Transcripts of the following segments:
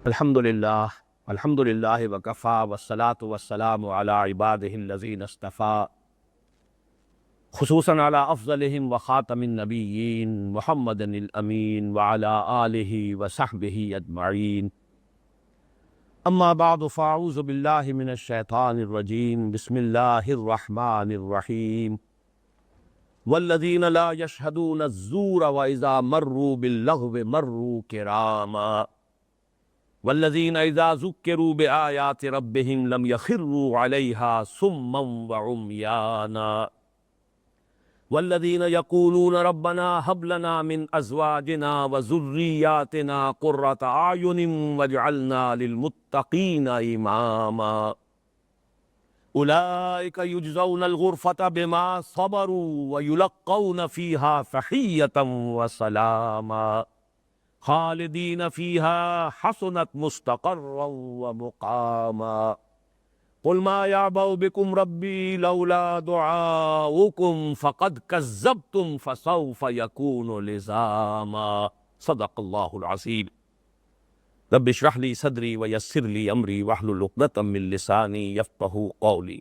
الحمد للہ وکفا والصلاة والسلام علی عبادہ الذین اصطفیٰ خصوصاً علی افضلہم وخاتم النبیین محمد الامین وعلی آلہ وصحبہ اجمعین اما بعد فاعوذ باللہ من الشیطان الرجیم بسم اللہ الرحمن الرحیم والذین لا یشہدون الزور واذا مروا باللغو مروا کراما والذین اذا ذکروا بآیات ربہم لم یخروا علیہا صما وعمیانا والذین یقولون ربنا ہب لنا من ازواجنا وذریاتنا قرۃ اعین واجعلنا للمتقین اماما اولئک یجزون الغرفۃ بما صبروا ویلقون فیہا تحیۃ وسلاما خالدین فیہا حسنت مستقرا ومقاما قل ما یعبأ بکم ربی لولا دعاؤکم فقد کذبتم فسوف یکون لزاما صدق اللہ العظیم رب اشرح لی صدری ویسر لی امری واحلل عقدۃ من لسانی یفقہوا قولی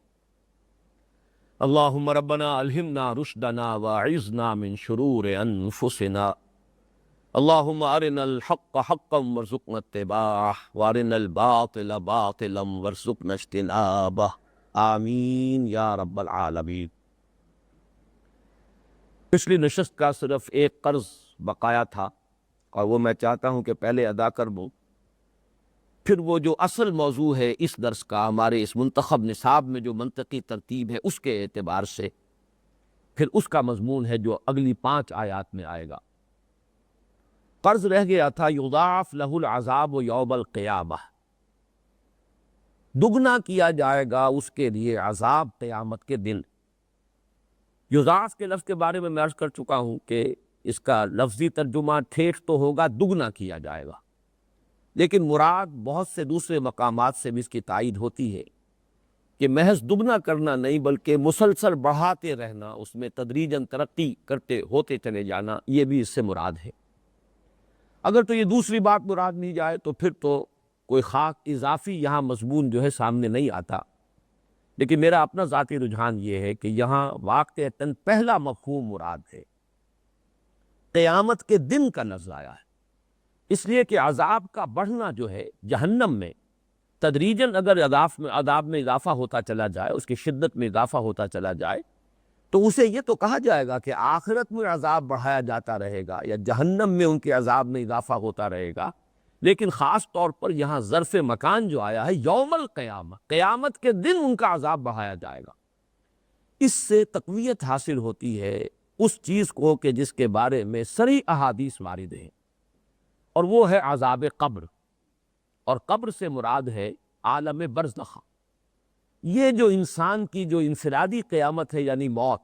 اللہم ربنا الہمنا رشدنا واعذنا من شرور انفسنا اللہم ارنا الحق حقا وارزقنا اتباعہ وارنا الباطل باطلا وارزقنا اجتنابہ آمین یا رب العالمین۔ پچھلی نشست کا صرف ایک قرض بقایا تھا اور وہ میں چاہتا ہوں کہ پہلے ادا کر دوں، پھر وہ جو اصل موضوع ہے اس درس کا، ہمارے اس منتخب نصاب میں جو منطقی ترتیب ہے اس کے اعتبار سے پھر اس کا مضمون ہے جو اگلی 5 آیات میں آئے گا۔ قرض رہ گیا تھا یضاعف لہ العذاب یوم القیامہ، دگنا کیا جائے گا اس کے لیے عذاب قیامت کے دن۔ یضاعف کے لفظ کے بارے میں عرض کر چکا ہوں کہ اس کا لفظی ترجمہ ٹھیٹ تو ہوگا دگنا کیا جائے گا، لیکن مراد بہت سے دوسرے مقامات سے بھی اس کی تائید ہوتی ہے کہ محض دگنا کرنا نہیں بلکہ مسلسل بڑھاتے رہنا، اس میں تدریجاً ترقی کرتے ہوتے چلے جانا، یہ بھی اس سے مراد ہے۔ اگر تو یہ دوسری بات مراد نہیں جائے تو پھر تو کوئی خاص اضافی یہاں مضمون جو ہے سامنے نہیں آتا، لیکن میرا اپنا ذاتی رجحان یہ ہے کہ یہاں واقعتاً پہلا مفہوم مراد ہے، قیامت کے دن کا لفظ آیا ہے، اس لیے کہ عذاب کا بڑھنا جو ہے جہنم میں تدریجاً اگر عذاب میں اضافہ ہوتا چلا جائے، اس کی شدت میں اضافہ ہوتا چلا جائے تو اسے یہ تو کہا جائے گا کہ آخرت میں عذاب بڑھایا جاتا رہے گا یا جہنم میں ان کے عذاب میں اضافہ ہوتا رہے گا، لیکن خاص طور پر یہاں ظرف مکان جو آیا ہے یوم القیامہ، قیامت کے دن ان کا عذاب بڑھایا جائے گا۔ اس سے تقویت حاصل ہوتی ہے اس چیز کو کہ جس کے بارے میں صریح احادیث وارد ہیں، اور وہ ہے عذاب قبر، اور قبر سے مراد ہے عالم برزخ۔ یہ جو انسان کی جو انفرادی قیامت ہے یعنی موت،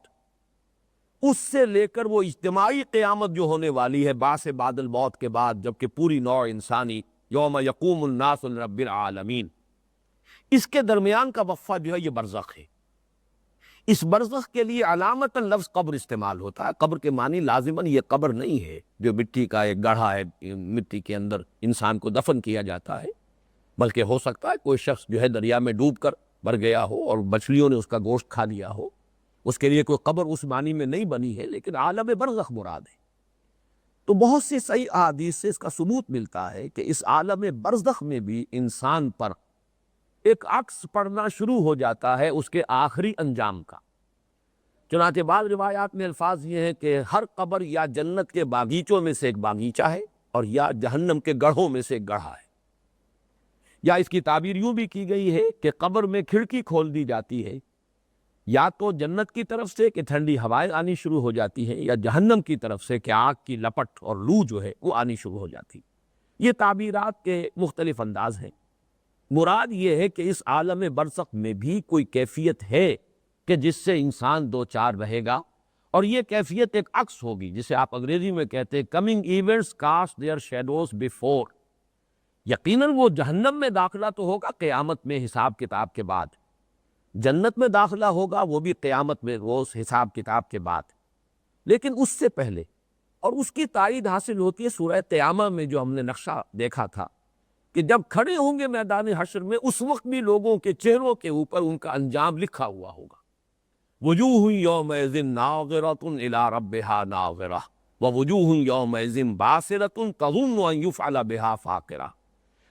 اس سے لے کر وہ اجتماعی قیامت جو ہونے والی ہے بعث بعد الموت کے بعد، جبکہ پوری نوع انسانی یوم یقوم الناس لرب العالمین، اس کے درمیان کا وقفہ جو ہے یہ برزخ ہے۔ اس برزخ کے لیے علامتاً لفظ قبر استعمال ہوتا ہے۔ قبر کے معنی لازماً یہ قبر نہیں ہے جو مٹی کا ایک گڑھا ہے، مٹی کے اندر انسان کو دفن کیا جاتا ہے، بلکہ ہو سکتا ہے کوئی شخص جو ہے دریا میں ڈوب کر مر گیا ہو اور مچھلیوں نے اس کا گوشت کھا لیا ہو، اس کے لیے کوئی قبر اس معنی میں نہیں بنی ہے، لیکن عالم برزخ مراد ہے۔ تو بہت سی صحیح احادیث سے اس کا ثبوت ملتا ہے کہ اس عالم برزخ میں بھی انسان پر ایک عکس پڑنا شروع ہو جاتا ہے اس کے آخری انجام کا۔ چنانچہ بعض روایات میں الفاظ یہ ہیں کہ ہر قبر یا جنت کے باغیچوں میں سے ایک باغیچہ ہے اور یا جہنم کے گڑھوں میں سے ایک گڑھا ہے، یا اس کی تعبیر یوں بھی کی گئی ہے کہ قبر میں کھڑکی کھول دی جاتی ہے، یا تو جنت کی طرف سے کہ ٹھنڈی ہوائیں آنی شروع ہو جاتی ہیں، یا جہنم کی طرف سے کہ آگ کی لپٹ اور لو جو ہے وہ آنی شروع ہو جاتی۔ یہ تعبیرات کے مختلف انداز ہیں۔ مراد یہ ہے کہ اس عالم برزخ میں بھی کوئی کیفیت ہے کہ جس سے انسان دو چار رہے گا، اور یہ کیفیت ایک عکس ہوگی جسے آپ انگریزی میں کہتے ہیں coming events cast their shadows before. یقیناً وہ جہنم میں داخلہ تو ہوگا قیامت میں حساب کتاب کے بعد، جنت میں داخلہ ہوگا وہ بھی قیامت میں روز حساب کتاب کے بعد، لیکن اس سے پہلے، اور اس کی تائید حاصل ہوتی ہے سورہ قیامہ میں جو ہم نے نقشہ دیکھا تھا کہ جب کھڑے ہوں گے میدان حشر میں اس وقت بھی لوگوں کے چہروں کے اوپر ان کا انجام لکھا ہوا ہوگا. وجوہ یومئذ ناظرۃ الی ربہا ناظرہ ووجوہ یومئذ باسرۃ تظن ان یفعل بہا فاقرہ.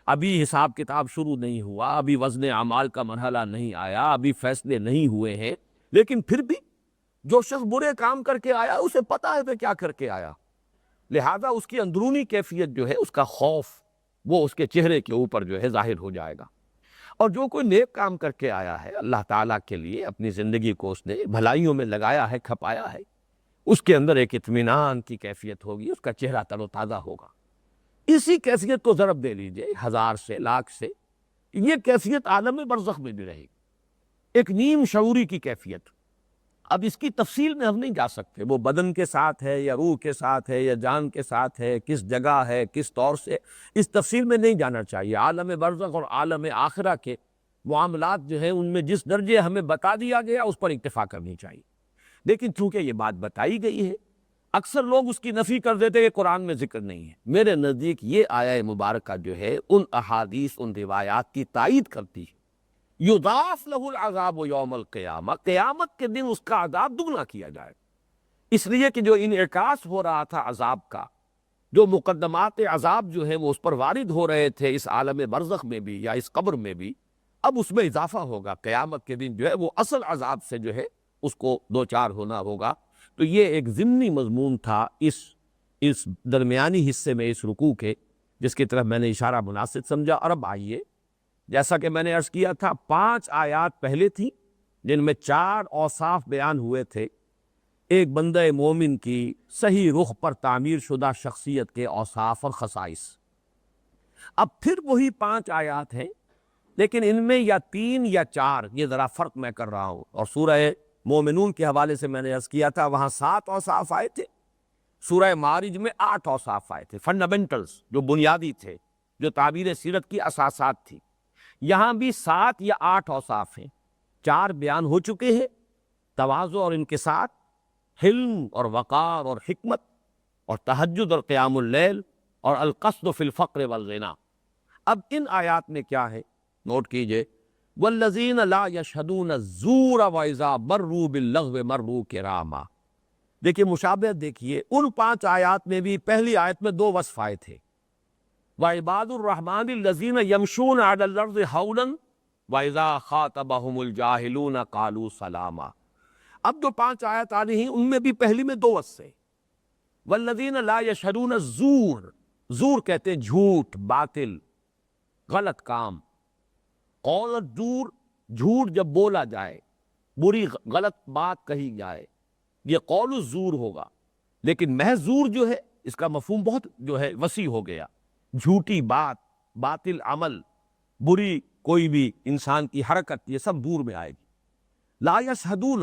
ابھی حساب کتاب شروع نہیں ہوا، ابھی وزن اعمال کا مرحلہ نہیں آیا، ابھی فیصلے نہیں ہوئے ہیں، لیکن پھر بھی جو شخص برے کام کر کے آیا اسے پتا ہے کہ کیا کر کے آیا، لہذا اس کی اندرونی کیفیت جو ہے، اس کا خوف، وہ اس کے چہرے کے اوپر جو ہے ظاہر ہو جائے گا. اور جو کوئی نیک کام کر کے آیا ہے اللہ تعالیٰ کے لیے، اپنی زندگی کو اس نے بھلائیوں میں لگایا ہے، کھپایا ہے، اس کے اندر ایک اطمینان کی کیفیت ہوگی، اس کا چہرہ تر و تازہ ہوگا. اسی کیفیت کو ضرب دے لیجئے 1000 سے، لاکھ سے، یہ کیفیت عالم برزخ میں بھی رہے گی، ایک نیم شعوری کی کیفیت. اب اس کی تفصیل میں ہم نہیں جا سکتے، وہ بدن کے ساتھ ہے یا روح کے ساتھ ہے یا جان کے ساتھ ہے، کس جگہ ہے، کس طور سے، اس تفصیل میں نہیں جانا چاہیے. عالم برزخ اور عالم آخرہ کے معاملات جو ہیں ان میں جس درجے ہمیں بتا دیا گیا اس پر اکتفا کرنی چاہیے. لیکن چونکہ یہ بات بتائی گئی ہے، اکثر لوگ اس کی نفی کر دیتے کہ قرآن میں ذکر نہیں ہے. میرے نزدیک یہ آیہ مبارکہ جو ہے ان احادیث، ان روایات کی تائید کرتی ہے. یضاعف لہ العذاب یوم القیامہ، قیامت کے دن اس کا عذاب دگنا کیا جائے، اس لیے کہ جو انعکاس ہو رہا تھا عذاب کا، جو مقدمات عذاب جو ہیں وہ اس پر وارد ہو رہے تھے اس عالم برزخ میں بھی یا اس قبر میں بھی، اب اس میں اضافہ ہوگا. قیامت کے دن جو ہے وہ اصل عذاب سے جو ہے اس کو دوچار ہونا ہوگا. تو یہ ایک ضمنی مضمون تھا اس درمیانی حصے میں اس رکوع کے، جس کی طرف میں نے اشارہ مناسب سمجھا. اور اب آئیے، جیسا کہ میں نے عرض کیا تھا، 5 آیات پہلے تھیں جن میں 4 اوصاف بیان ہوئے تھے، ایک بندہ مومن کی صحیح رخ پر تعمیر شدہ شخصیت کے اوصاف اور خصائص. اب پھر وہی 5 آیات ہیں، لیکن ان میں یا 3 یا 4، یہ ذرا فرق میں کر رہا ہوں. اور سورہ مومنون کے حوالے سے میں نے عرض کیا تھا وہاں 7 اوصاف آئے تھے، سورہ معارج میں 8 اوصاف آئے تھے، فنڈامنٹلز جو بنیادی تھے، جو تعبیر سیرت کی اساسات تھی. یہاں بھی 7 یا 8 اوصاف ہیں. 4 بیان ہو چکے ہیں، تواضع اور انکسار، حلم اور وقار اور حکمت، اور تہجد اور قیام اللیل، اور القصد فی الفقر والغنی. اب ان آیات میں کیا ہے، نوٹ کیجئے، والذین لا یشہدون الزور واذا مروا باللغو مروا کراما. دیکھیے مشابہت دیکھیے، ان 5 آیات میں بھی پہلی آیت میں 2 وصف آئے تھے، وعباد الرحمن الذین یمشون علی الارض ہونا واذا خاطبہم الجاہلون قالوا سلاما. اب جو 5 آیات آ رہی ہیں ان میں بھی پہلی میں 2 وصف ہیں. والذین لا یشہدون الزور، زور کہتے ہیں جھوٹ، باطل، غلط کام. قول الزور، جھوٹ جب بولا جائے، بری غلط بات کہی جائے، یہ قول الزور ہوگا. لیکن محض زور جو ہے اس کا مفہوم بہت جو ہے وسیع ہو گیا. جھوٹی بات، باطل عمل، بری کوئی بھی انسان کی حرکت، یہ سب زور میں آئے گی. لا یشہدون،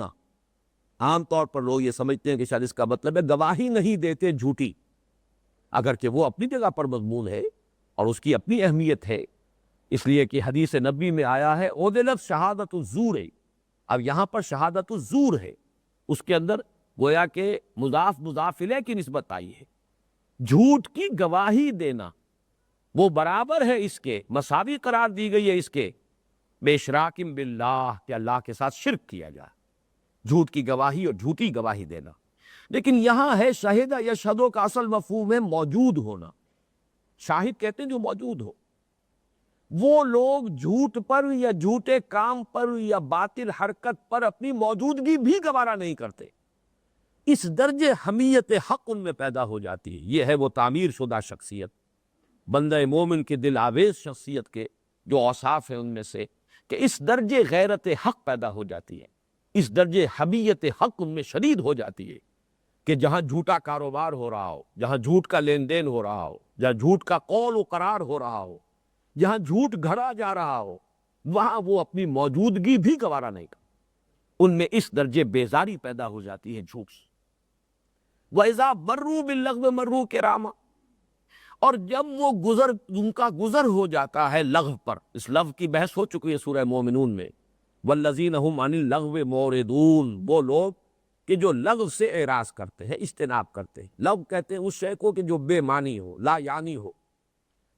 عام طور پر لوگ یہ سمجھتے ہیں کہ شاید اس کا مطلب ہے گواہی نہیں دیتے جھوٹی، اگرچہ وہ اپنی جگہ پر مضمون ہے اور اس کی اپنی اہمیت ہے، اس لیے کہ حدیث نبی میں آیا ہے اُدِلت شہادت الزور. اب یہاں پر شہادت الزور ہے، اس کے اندر گویا کہ مضاف مضاف الیہ کی نسبت آئی ہے. جھوٹ کی گواہی دینا وہ برابر ہے اس کے، مساوی قرار دی گئی ہے اس کے، بے اشراکم باللہ، کہ اللہ کے ساتھ شرک کیا جائے، جھوٹ کی گواہی اور جھوٹی گواہی دینا. لیکن یہاں ہے شہد یشہدو کا اصل مفہوم ہے موجود ہونا. شاہد کہتے ہیں جو موجود ہو. وہ لوگ جھوٹ پر یا جھوٹے کام پر یا باطل حرکت پر اپنی موجودگی بھی گوارا نہیں کرتے. اس درجے حمیت حق ان میں پیدا ہو جاتی ہے. یہ ہے وہ تعمیر شدہ شخصیت، بندہ مومن کے دل آویز شخصیت کے جو اوصاف ہیں ان میں سے، کہ اس درجے غیرت حق پیدا ہو جاتی ہے، اس درجے حمیت حق ان میں شدید ہو جاتی ہے کہ جہاں جھوٹا کاروبار ہو رہا ہو، جہاں جھوٹ کا لین دین ہو رہا ہو، جہاں جھوٹ کا قول و قرار ہو رہا ہو، جہاں جھوٹ گھڑا جا رہا ہو، وہاں وہ اپنی موجودگی بھی گوارا نہیں کرتا. ان میں اس درجے بیزاری پیدا ہو جاتی ہے جھوٹ سے. وَإِذَا مَرُّوا بِاللَّغْوِ مَرُّوا كِرَامًا، اور جب وہ ان کا گزر ہو جاتا ہے لغو پر. اس لغو کی بحث ہو چکی ہے سورہ مومنون میں. وَالَّذِينَ هُمْ عَنِ اللَّغْوِ مُعْرِضُونَ، وہ لوگ کہ جو لغو سے اعراض کرتے ہیں، اجتناب کرتے ہیں. لغو کہتے ہیں اس شے کو کہ جو بے معنی ہو، لا یعنی ہو.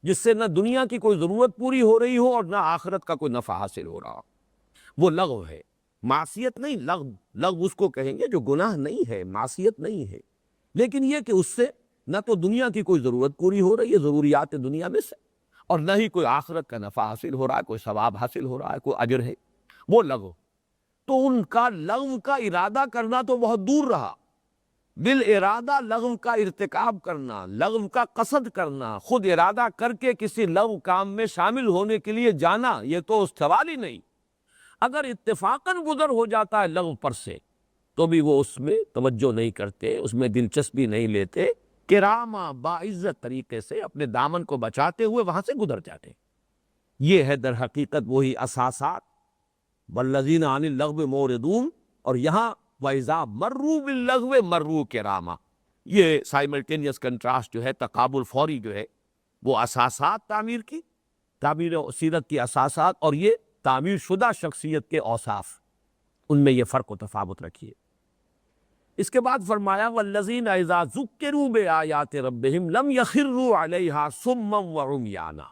جس سے نہ دنیا کی کوئی ضرورت پوری ہو رہی ہو اور نہ آخرت کا کوئی نفع حاصل ہو رہا ہو۔ وہ لغو ہے، معصیت نہیں، لغو۔ لغو اس کو کہیں گے جو گناہ نہیں ہے، معصیت نہیں ہے، لیکن یہ کہ اس سے نہ تو دنیا کی کوئی ضرورت پوری ہو رہی ہے ضروریات دنیا میں سے، اور نہ ہی کوئی آخرت کا نفع حاصل ہو رہا ہے، کوئی ثواب حاصل ہو رہا ہے، کوئی اجر ہے، وہ لغو۔ تو ان کا لغو کا ارادہ کرنا تو بہت دور رہا، بالارادہ لغو کا ارتکاب کرنا، لغو کا قصد کرنا، خود ارادہ کر کے کسی لغو کام میں شامل ہونے کے لیے جانا، یہ تو سوال ہی نہیں۔ اگر اتفاقاً گزر ہو جاتا ہے لغو پر سے تو بھی وہ اس میں توجہ نہیں کرتے، اس میں دلچسپی نہیں لیتے، کرامہ باعزت طریقے سے اپنے دامن کو بچاتے ہوئے وہاں سے گزر جاتے۔ یہ ہے در حقیقت وہی اساسات، والذین عن اللغو معرضون، اور یہاں وَإِذَا مَرُّوا بِاللَّغْوِ مَرُّوا کِرَامًا، یہ سائملٹینیس کنٹراسٹ جو ہے، تقابل فوری جو ہے، وہ اساسات تعمیر کی، تعمیر سیرت کی اساسات، اور یہ تعمیر شدہ شخصیت کے اوصاف، ان میں یہ فرق و تفاوت رکھیے۔ اس کے بعد فرمایا وَالَّذِينَ إِذَا ذُكِّرُوا بِآيَاتِ رَبِّهِمْ لَمْ يَخِرُّوا عَلَيْهَا صُمًّا وَعُمْيَانًا،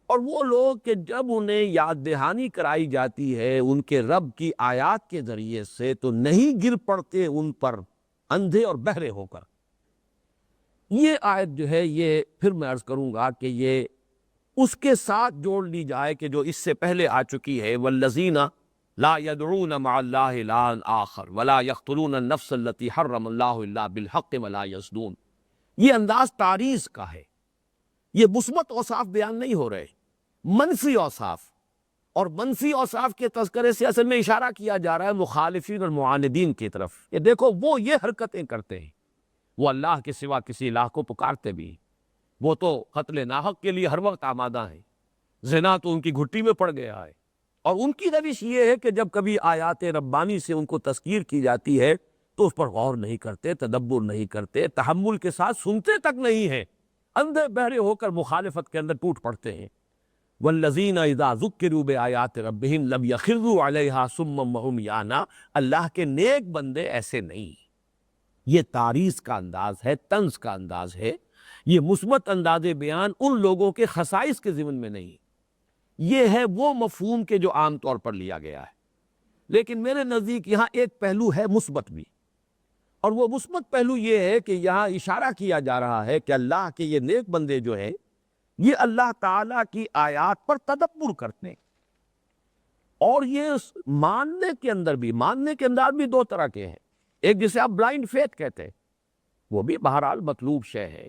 اور وہ لوگ کہ جب انہیں یاد دہانی کرائی جاتی ہے ان کے رب کی آیات کے ذریعے سے تو نہیں گر پڑتے ان پر اندھے اور بہرے ہو کر۔ یہ آیت جو ہے، یہ پھر میں عرض کروں گا کہ یہ اس کے ساتھ جوڑ لی جائے کہ جو اس سے پہلے آ چکی ہے، والذین لا يدعون مع اللہ الہا آخر ولا یقتلون النفس التي حرم اللہ الا بالحق ولا یزنون، یہ انداز تعریض کا ہے، یہ مثبت اوصاف بیان نہیں ہو رہے، منفی اوصاف، اور منفی اوصاف کے تذکرے سے اصل میں اشارہ کیا جا رہا ہے مخالفین اور معاندین کی طرف۔ یہ دیکھو وہ یہ حرکتیں کرتے ہیں، وہ اللہ کے سوا کسی الہ کو پکارتے بھی ہیں، وہ تو قتل ناحق کے لیے ہر وقت آمادہ ہیں، زنا تو ان کی گھٹی میں پڑ گیا ہے، اور ان کی روش یہ ہے کہ جب کبھی آیات ربانی سے ان کو تذکیر کی جاتی ہے تو اس پر غور نہیں کرتے، تدبر نہیں کرتے، تحمل کے ساتھ سنتے تک نہیں ہیں، اندھے بہرے ہو کر مخالفت کے اندر ٹوٹ پڑتے ہیں۔ وَالَّذِينَ إِذَا ذُكِّرُوا بِآيَاتِ رَبِّهِمْ لَمْ يَخِرُّوا عَلَيْهَا صُمًّا وَعُمْيَانًا، اللہ کے نیک بندے ایسے نہیں۔ یہ تعریض کا انداز ہے، طنز کا انداز ہے، یہ مثبت انداز بیان ان لوگوں کے خصائص کے ضمن میں نہیں، یہ ہے وہ مفہوم کے جو عام طور پر لیا گیا ہے۔ لیکن میرے نزدیک یہاں ایک پہلو ہے مثبت بھی، اور وہ مثبت پہلو یہ ہے کہ یہاں اشارہ کیا جا رہا ہے کہ اللہ کے یہ نیک بندے جو ہیں یہ اللہ تعالیٰ کی آیات پر تدبر کرتے ہیں، اور یہ ماننے کے اندر بھی، ماننے کے انداز بھی دو طرح کے ہیں۔ ایک جسے آپ بلائنڈ فیتھ کہتے ہیں، وہ بھی بہرحال مطلوب شے ہے،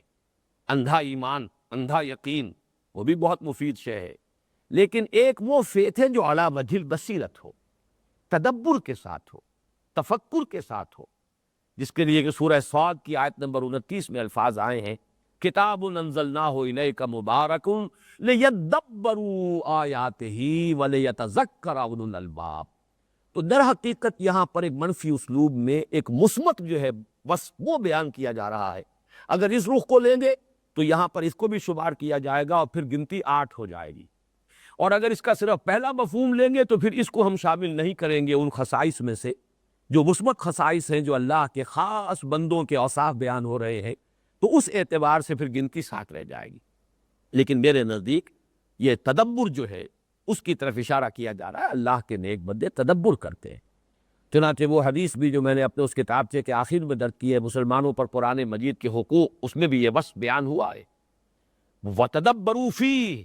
اندھا ایمان، اندھا یقین، وہ بھی بہت مفید شے ہے، لیکن ایک وہ فیتھ ہے جو علی وجہ البصیرت ہو، تدبر کے ساتھ ہو، تفکر کے ساتھ ہو، جس کے لیے کہ سورہ صاد کی آیت نمبر 29 میں الفاظ آئے ہیں کتاب انزلناہ الیک مبارک لیدبروا آیاتہ ولیتذکر اولو الالباب۔ تو در حقیقت یہاں پر ایک منفی اسلوب میں ایک مثبت جو ہے بس وہ بیان کیا جا رہا ہے۔ اگر اس رخ کو لیں گے تو یہاں پر اس کو بھی شمار کیا جائے گا اور پھر گنتی 8 ہو جائے گی، اور اگر اس کا صرف پہلا مفہوم لیں گے تو پھر اس کو ہم شامل نہیں کریں گے ان خصائص میں سے جو مثبت خصائص ہیں جو اللہ کے خاص بندوں کے اوصاف بیان ہو رہے ہیں، تو اس اعتبار سے پھر گنتی 7 رہ جائے گی۔ لیکن میرے نزدیک یہ تدبر جو ہے اس کی طرف اشارہ کیا جا رہا ہے، اللہ کے نیک بندے تدبر کرتے ہیں۔ چنانچہ وہ حدیث بھی جو میں نے اپنے اس کتابچے کے آخر میں درج کی ہے، مسلمانوں پر قرآن مجید کے حقوق، اس میں بھی یہ بس بیان ہوا ہے، وَتَدَبَّرُوا فِيهِ،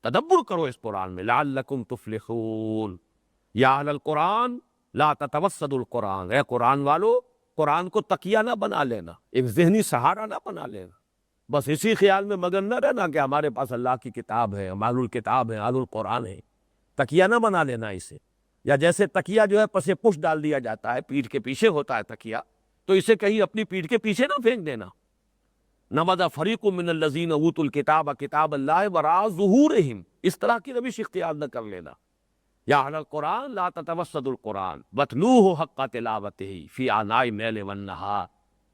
تدبر کرو اس قرآن میں، لَعَلَّكُمْ تُفْلِحُونَ، یا اہل القرآن لا تتوسدوا القرآن، اے قرآن والو قرآن کو تکیہ نہ بنا لینا، ایک ذہنی سہارا نہ بنا لینا، بس اسی خیال میں مگن نہ رہنا کہ ہمارے پاس اللہ کی کتاب ہے، ہم اہل الکتاب ہیں، اہل القرآن ہے، تکیہ نہ بنا لینا اسے۔ یا جیسے تکیہ جو ہے پس پشت ڈال دیا جاتا ہے، پیٹھ کے پیچھے ہوتا ہے تکیہ، تو اسے کہیں اپنی پیٹھ کے پیچھے نہ پھینک دینا۔ نبذ فریق من الذین اوتوا الکتاب کتاب اللہ وراء ظہورہم، اس طرح کی روش اختیار نہ کر لینا۔ یا اہل القرآن لا تتوسدوا القرآن واتلوہ حق تلاوتہ فی آناء اللیل والنہار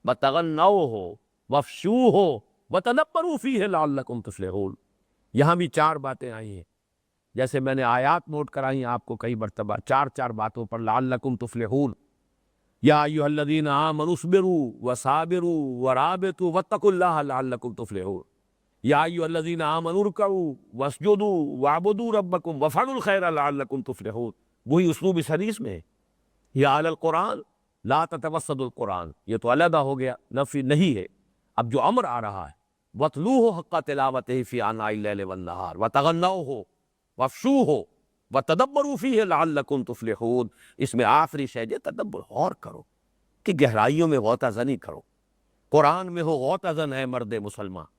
وتغنوہ وافشوہ وتدبروا فیہ لعلکم تفلحون۔ یہاں بھی 4 باتیں آئی ہیں، جیسے میں نے آیات نوٹ کرائی آپ کو کئی مرتبہ، 4 باتوں پر لعلکم تفلحون۔ یا ایھا الذین آمنوا اصبروا وصابروا ورابطوا واتقوا اللہ لعلکم تفلحون۔ یا ایھا الذین آمنوا ارکعوا واسجدوا واعبدوا ربکم وافعلوا الخیر لعلکم تفلحون، وہی اسلوب اس حدیث میں ہے۔ یا اہل القرآن لا تتوسطوا القرآن، یہ تو علیحدہ ہو گیا، نفی نہیں ہے۔ اب جو امر آ رہا ہے وَاتْلُوهُ حَقَّ تِلَاوَتِهِ فِي آنَاءِ اللَّيْلِ وَالنَّهَارِ وَتَغَنَّوْهُ وَافْشُوهُ وَتَدَبَّرُوا فِيهِ لَعَلَّكُمْ تُفْلِحُونَ۔ اس میں آخری شے جو تدبر غور کرو کہ گہرائیوں میں غوطہ زنی کرو۔ قرآن میں ہو غوطہ زن ہے مرد مسلمان،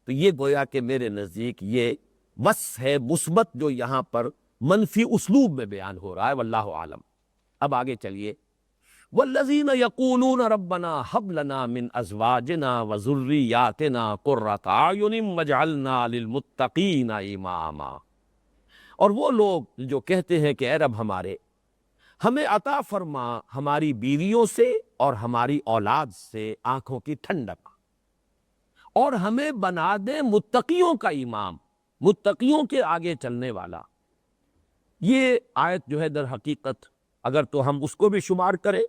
تو یہ گویا کہ میرے نزدیک یہ وصف ہے مثبت جو یہاں پر منفی اسلوب میں بیان ہو رہا ہے، واللہ عالم۔ اب آگے چلیے، والذین یقولون ربنا ھب لنا من ازواجنا وذریاتنا قرۃ اعین واجعلنا للمتقین اماما، اور وہ لوگ جو کہتے ہیں کہ اے رب ہمارے، ہمیں عطا فرما ہماری بیویوں سے اور ہماری اولاد سے آنکھوں کی ٹھنڈک، اور ہمیں بنا دے متقیوں کا امام، متقیوں کے آگے چلنے والا۔ یہ آیت جو ہے در حقیقت اگر تو ہم اس کو بھی شمار کریں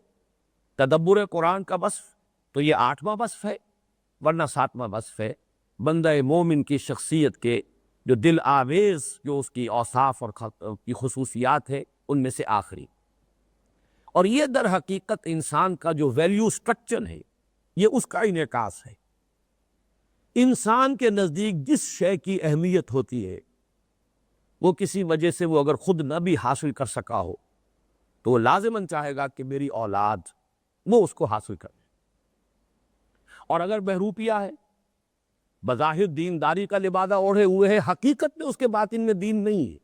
تدبر قرآن کا وصف، تو یہ 8واں وصف ہے، ورنہ 7واں وصف ہے بندہ مومن کی شخصیت کے جو دل آویز جو اس کی اوصاف اور کی خصوصیات ہے ان میں سے آخری۔ اور یہ در حقیقت انسان کا جو ویلیو سٹرکچر ہے یہ اس کا انعکاس ہے۔ انسان کے نزدیک جس شے کی اہمیت ہوتی ہے وہ کسی وجہ سے وہ اگر خود نہ بھی حاصل کر سکا ہو تو وہ لازماً چاہے گا کہ میری اولاد وہ اس کو حاصل کرے، اور اگر بہروپیہ ہے، بظاہر دینداری کا لبادہ اوڑھے ہوئے ہے، حقیقت میں اس کے باطن میں دین نہیں ہے،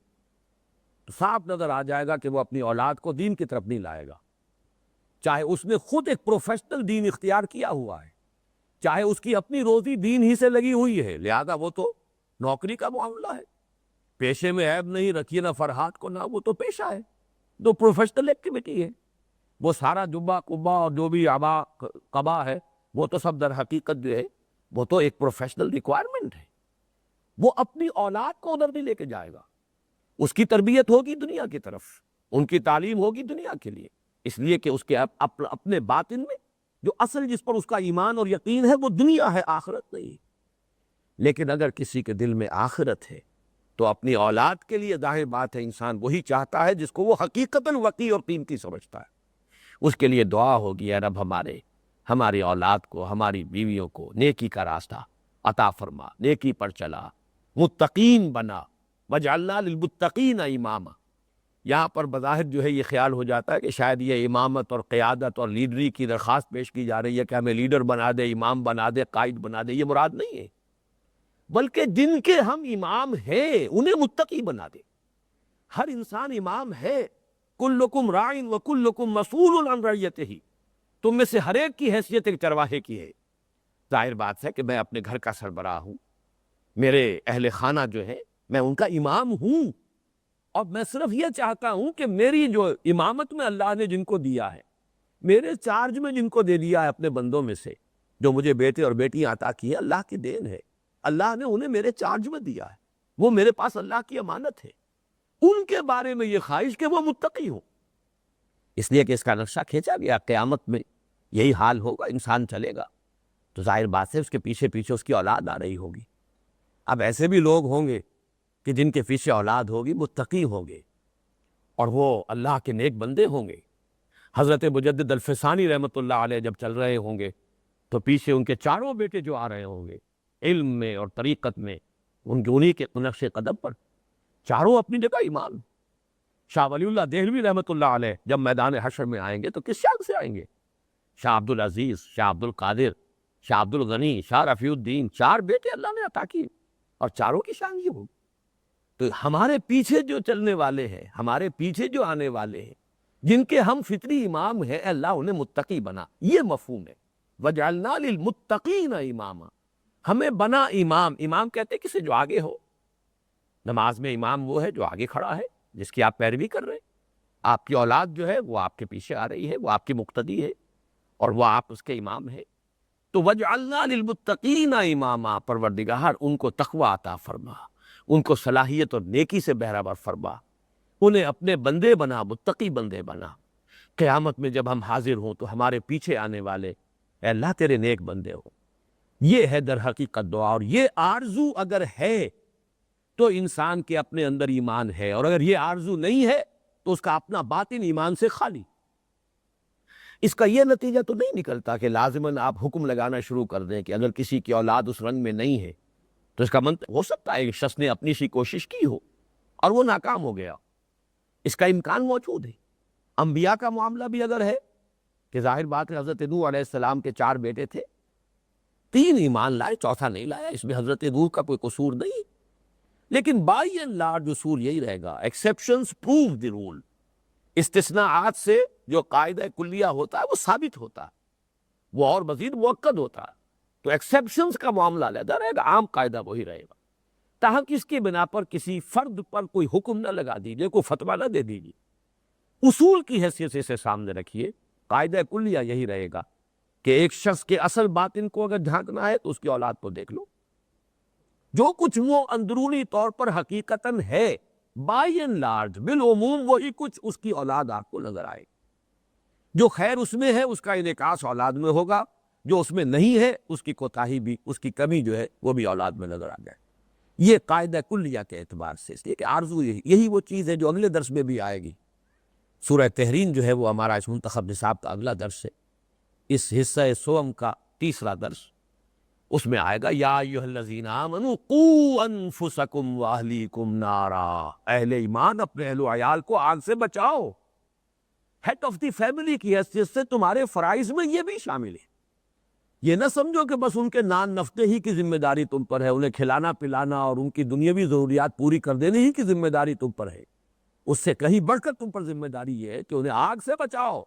تو صاف نظر آ جائے گا کہ وہ اپنی اولاد کو دین کی طرف نہیں لائے گا، چاہے اس نے خود ایک پروفیشنل دین اختیار کیا ہوا ہے، چاہے اس کی اپنی روزی دین ہی سے لگی ہوئی ہے، لہذا وہ تو نوکری کا معاملہ ہے، پیشے میں عیب نہیں، رکھیے نہ فرحات کو نہ، وہ تو پیشہ ہے، تو پروفیشنل ایکٹیویٹی ہے، وہ سارا جبہ قبا اور جو بھی عبا قبا ہے وہ تو سب در حقیقت جو ہے وہ تو ایک پروفیشنل ریکوائرمنٹ ہے۔ وہ اپنی اولاد کو ادھر نہیں لے کے جائے گا، اس کی تربیت ہوگی دنیا کی طرف، ان کی تعلیم ہوگی دنیا کے لیے، اس لیے کہ اس کے اپنے باطن میں جو اصل جس پر اس کا ایمان اور یقین ہے وہ دنیا ہے، آخرت نہیں۔ لیکن اگر کسی کے دل میں آخرت ہے تو اپنی اولاد کے لیے ظاہر بات ہے انسان وہی چاہتا ہے جس کو وہ حقیقتاً وقی اور قیمتی سمجھتا ہے۔ اس کے لیے دعا ہوگی، اے رب ہمارے، ہماری اولاد کو، ہماری بیویوں کو نیکی کا راستہ عطا فرما، نیکی پر چلا، متقین بنا، وجعلنا للمتقین اماما۔ یہاں پر بظاہر جو ہے یہ خیال ہو جاتا ہے کہ شاید یہ امامت اور قیادت اور لیڈری کی درخواست پیش کی جا رہی ہے کہ ہمیں لیڈر بنا دے، امام بنا دے، قائد بنا دے، یہ مراد نہیں ہے، بلکہ جن کے ہم امام ہیں انہیں متقی بنا دے۔ ہر انسان امام ہے، کلکم راعٍ وکلکم مسئول عن رعیتہ، تم میں سے ہر ایک کی حیثیت ایک چرواہے کی ہے۔ ظاہر بات ہے کہ میں اپنے گھر کا سربراہ ہوں، میرے اہل خانہ جو ہے میں ان کا امام ہوں، اور میں صرف یہ چاہتا ہوں کہ میری جو امامت میں اللہ نے جن کو دیا ہے، میرے چارج میں جن کو دے دیا ہے اپنے بندوں میں سے، جو مجھے بیٹے اور بیٹیاں عطا کی ہے، اللہ کی دین ہے، اللہ نے انہیں میرے چارج میں دیا ہے، وہ میرے پاس اللہ کی امانت ہے، ان کے بارے میں یہ خواہش کہ وہ متقی ہوں، اس لیے کہ اس کا نقشہ کھینچا گیا، قیامت میں یہی حال ہوگا، انسان چلے گا تو ظاہر بات ہے اس کے پیچھے پیچھے اس کی اولاد آ رہی ہوگی۔ اب ایسے بھی لوگ ہوں گے کہ جن کے پیچھے اولاد ہوگی، متقی ہوں گے، اور وہ اللہ کے نیک بندے ہوں گے۔ حضرت مجدد الفسانی رحمۃ اللہ علیہ جب چل رہے ہوں گے تو پیچھے ان کے چاروں بیٹے جو آ رہے ہوں گے علم میں اور طریقت میں، انہی کے نقش قدم پر، چاروں اپنی جگہ امام۔ شاہ ولی اللہ دہلوی رحمۃ اللہ علیہ جب میدان حشر میں آئیں گے تو کس شان سے آئیں گے؟ شاہ عبد العزیز، شاہ عبد القادر، شاہ عبد الغنی، شاہ رفیع الدین، 4 بیٹے اللہ نے عطا کیے، اور چاروں کی شان یہ ہوگی۔ تو ہمارے پیچھے جو چلنے والے ہیں، ہمارے پیچھے جو آنے والے ہیں، جن کے ہم فطری امام ہیں، اللہ انہیں متقی بنا، یہ مفہوم ہے۔ وَجَعَلْنَا لِلْمُتَّقِينَ إِمَامًا، ہمیں بنا امام۔ امام کہتے ہیں کسی جو آگے ہو، نماز میں امام وہ ہے جو آگے کھڑا ہے، جس کی آپ پیروی کر رہے ہیں، آپ کی اولاد جو ہے وہ آپ کے پیچھے آ رہی ہے، وہ آپ کی مقتدی ہے، اور وہ آپ اس کے امام ہیں۔ تو وَجْعَلْنَا لِلْمُتَّقِينَ إِمَامًا، پروردگار ان کو تقویٰ عطا فرما، ان کو صلاحیت اور نیکی سے بہرہ فرما، انہیں اپنے بندے بنا، متقی بندے بنا۔ قیامت میں جب ہم حاضر ہوں تو ہمارے پیچھے آنے والے اے اللہ تیرے نیک بندے ہوں، یہ ہے در حقیقت دعا. اور یہ آرزو اگر ہے تو انسان کے اپنے اندر ایمان ہے، اور اگر یہ آرزو نہیں ہے تو اس کا اپنا باطن ایمان سے خالی. اس کا یہ نتیجہ تو نہیں نکلتا کہ لازماً آپ حکم لگانا شروع کر دیں کہ اگر کسی کی اولاد اس رنگ میں نہیں ہے تو اس کا منطق ہو سکتا ہے کہ شخص نے اپنی سی کوشش کی ہو اور وہ ناکام ہو گیا. اس کا امکان موجود ہے. انبیاء کا معاملہ بھی اگر ہے کہ ظاہر بات ہے حضرت نوح علیہ السلام کے 4 بیٹے تھے، 3 ایمان لائے، چوتھا نہیں لایا. اس میں حضرت نوح کا کوئی قصور نہیں، لیکن بائی اینڈ لارج اصول یہی رہے گا، ایکسیپشنز پروو دی رول. استثناءات سے جو قاعدہ کلیہ ہوتا ہے وہ ثابت ہوتا ہے، وہ اور مزید مؤکد ہوتا ہے. تو ایکسیپشنز کا معاملہ علیحدہ رہے گا، عام قاعدہ وہی رہے گا. تاہم اس کی بنا پر کسی فرد پر کوئی حکم نہ لگا دیجیے، کوئی فتویٰ نہ دے دیجیے. اصول کی حیثیت سے اسے سامنے رکھیے. قاعدہ کلیہ یہی رہے گا کہ ایک شخص کے اصل باطن کو اگر جھانکنا ہے تو اس کی اولاد کو دیکھ لو. جو کچھ وہ اندرونی طور پر حقیقتاً ہے، بائی اینڈ لارج بالعموم وہی کچھ اس کی اولاد آپ کو نظر آئے. جو خیر اس میں ہے اس کا انعکاس اولاد میں ہوگا، جو اس میں نہیں ہے اس کی کوتاہی بھی، اس کی کمی جو ہے وہ بھی اولاد میں نظر آ جائے. یہ قاعدہ کلیہ کے اعتبار سے، اس لیے کہ آرزو یہی وہ چیز ہے جو اگلے درس میں بھی آئے گی. سورہ تحریم جو ہے وہ ہمارا اس منتخب نصاب کا اگلا درس ہے. اس حصہ سوم کا تیسرا درس، اس میں آئے گا یا ایھا الذین آمنوا قوا انفسکم واہلیکم نارا. اہل ایمان اپنے اہل و عیال کو آگ سے بچاؤ. ہیڈ آف دی فیملی کی حیثیت سے تمہارے فرائض میں یہ بھی شامل ہے. یہ نہ سمجھو کہ بس ان کے نان نفتے ہی کی ذمہ داری تم پر ہے، انہیں کھلانا پلانا اور ان کی دنیاوی ضروریات پوری کر دینے ہی کی ذمہ داری تم پر ہے. اس سے کہیں بڑھ کر تم پر ذمہ داری یہ ہے کہ انہیں آگ سے بچاؤ.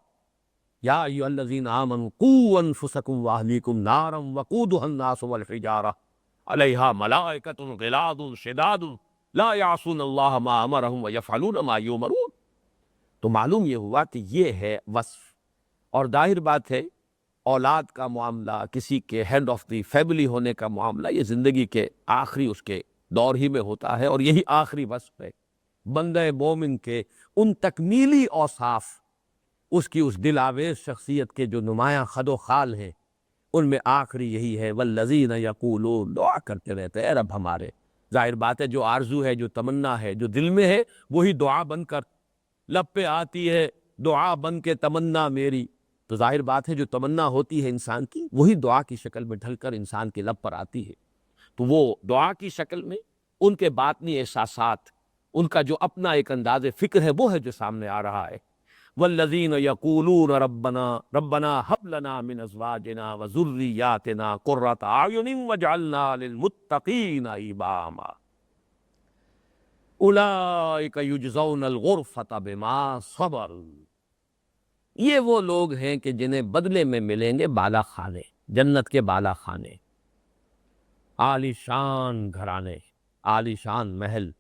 یا ایھا الذین آمنوا قوا انفسکم واہلیکم نارا وقودھا الناس والحجارہ علیہا ملائکۃ غلاظ شداد لا یعصون اللہ ما امرہم ویفعلون ما یؤمرون. تو معلوم یہ ہوا کہ یہ ہے وصف. اور ظاہر بات ہے اولاد کا معاملہ، کسی کے ہیڈ آف دی فیملی ہونے کا معاملہ، یہ زندگی کے آخری اس کے دور ہی میں ہوتا ہے، اور یہی آخری وصف ہے بندہ مومن کے ان تکمیلی اوصاف، اس کی اس دل آویز شخصیت کے جو نمایاں خد و خال ہیں، ان میں آخری یہی ہے والذین یقولون. دعا کرتے رہتے اے رب ہمارے. ظاہر بات ہے جو آرزو ہے، جو تمنا ہے، جو دل میں ہے، وہی دعا بن کر لب پہ آتی ہے. دعا بن کے تمنا میری. تو ظاہر بات ہے جو تمنا ہوتی ہے انسان کی، وہی دعا کی شکل میں ڈھل کر انسان کے لب پر آتی ہے. تو وہ دعا کی شکل میں ان کے باطنی احساسات، ان کا جو اپنا ایک انداز فکر ہے، وہ ہے جو سامنے آ رہا ہے. والذین یقولون ربنا ھب لنا من ازواجنا وذریاتنا قرۃ اعین واجعلنا للمتقین اماما اولئک یجزون الغرفۃ بما صبروا. یہ وہ لوگ ہیں کہ جنہیں بدلے میں ملیں گے بالا خانے، جنت کے بالا خانے، عالی شان گھرانے، عالی شان محل،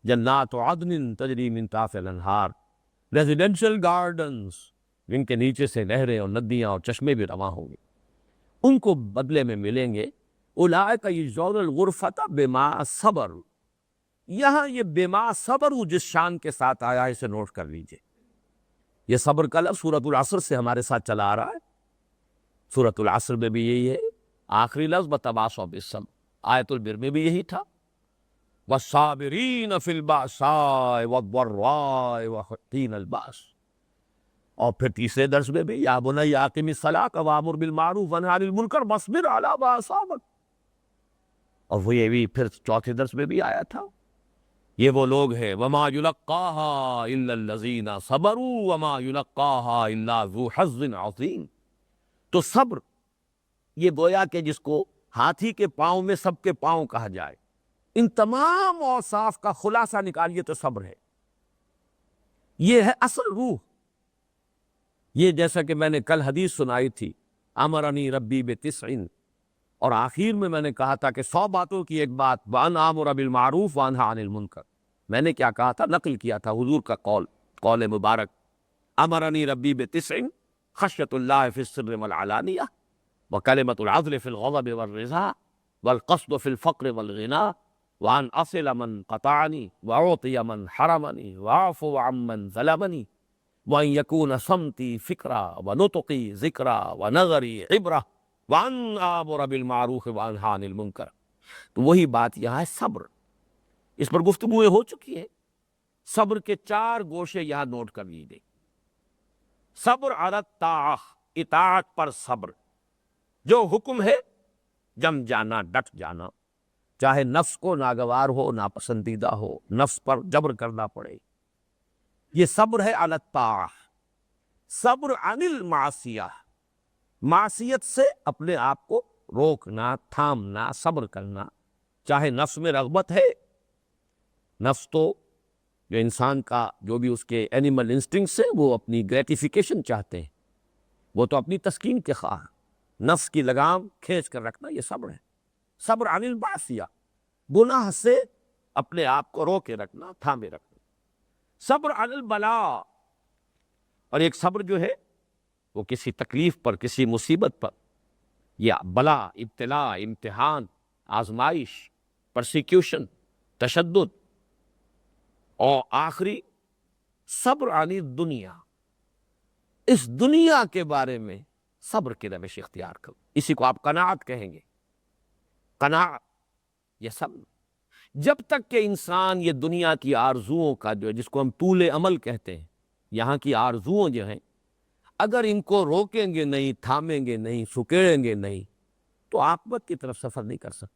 جنات عدن تجری من تحتها الانہار، ریزیڈینشل گارڈنز جن کے نیچے سے نہریں اور ندیاں اور چشمے بھی رواں ہوں گے، ان کو بدلے میں ملیں گے. اولئک یجزون الغرفۃ بما صبروا. یہاں یہ بما صبروا جس شان کے ساتھ آیا ہے اسے نوٹ کر لیجئے. یہ صبر کا لفظ سورۃ العصر سے ہمارے ساتھ چلا آ رہا ہے. سورۃ العصر میں بھی یہی ہے. آخری لفظ وتواصوا بالصبر. آیت البر میں بھی یہی تھا. والصابرین فی البأساء والضراء وحین البأس. اور پھر تیسرے درس میں بھی یا بنی اقم الصلاۃ وامر بالمعروف ونہی عن المنکر واصبر علی ما اصابک. اور وہ یہ بھی پھر چوتھے درس میں بھی آیا تھا. یہ وہ لوگ ہیں وما یلقاھا الا الذین صبروا وما یلقاھا الا ذو حظ عظیم. تو صبر یہ گویا کہ جس کو ہاتھی کے پاؤں میں سب کے پاؤں کہا جائے، ان تمام اوصاف کا خلاصہ نکالیے تو صبر ہے. یہ ہے اصل روح. یہ جیسا کہ میں نے کل حدیث سنائی تھی، امرنی ربی بتسع، اور آخر میں نے کہا تھا کہ 100 باتوں کی ایک بات، وان آمر بالمعروف وانہی عن المنکر. میں نے کیا کہا تھا؟ نقل کیا تھا حضور کا قول مبارک، امرنی ربی بتسع، خشیۃ اللہ فی السر والعلانیہ، وکلمۃ العدل فی الغضب والرضا، والقصد فی الفقر والغنا، وان اصل من قطعنی واعطی من حرمنی واعفو عمن ظلمنی، وان یکون صمتی فکرا ونطقی ذکرا ونظری عبرہ وَأَنْ آمُرَ بِالْمَعْرُوفِ وَأَنْهَىٰ عَنِ الْمُنکَرِ۔ تو وہی بات یہاں ہے صبر، اس پر گفتگو ہو چکی ہے۔ صبر کے 4 گوشے یہاں نوٹ کر لیجیے۔ صبر علی الطاعہ، اطاعت پر صبر، جو حکم ہے جم جانا، ڈٹ جانا، چاہے نفس کو ناگوار ہو، ناپسندیدہ ہو، نفس پر جبر کرنا پڑے، یہ صبر ہے علی الطاعہ۔ صبر عن المعصیہ، معصیت سے اپنے آپ کو روکنا، تھامنا، صبر کرنا، چاہے نفس میں رغبت ہے، نفس تو جو انسان کا جو بھی اس کے اینیمل انسٹنکٹس ہیں وہ اپنی گریٹیفیکیشن چاہتے ہیں، وہ تو اپنی تسکین کے خواہ ہیں۔ نفس کی لگام کھینچ کر رکھنا یہ صبر ہے۔ صبر عن المعصیہ، گناہ سے اپنے آپ کو روکے رکھنا، تھامے رکھنا۔ صبر عن البلاء، اور ایک صبر جو ہے وہ کسی تکلیف پر، کسی مصیبت پر، یا بلا، ابتلاء، امتحان، آزمائش، پرسیکیوشن، تشدد۔ اور آخری صبر عن الدنیا، اس دنیا کے بارے میں صبر کی روش اختیار کرو، اسی کو آپ قناعت کہیں گے۔ قناعت، یہ صبر، جب تک کہ انسان یہ دنیا کی آرزوؤں کا جو ہے، جس کو ہم طول عمل کہتے ہیں، یہاں کی آرزوؤں جو ہیں، اگر ان کو روکیں گے نہیں، تھامیں گے نہیں، سکیڑیں گے نہیں، تو عاقبت کی طرف سفر نہیں کر سکتے،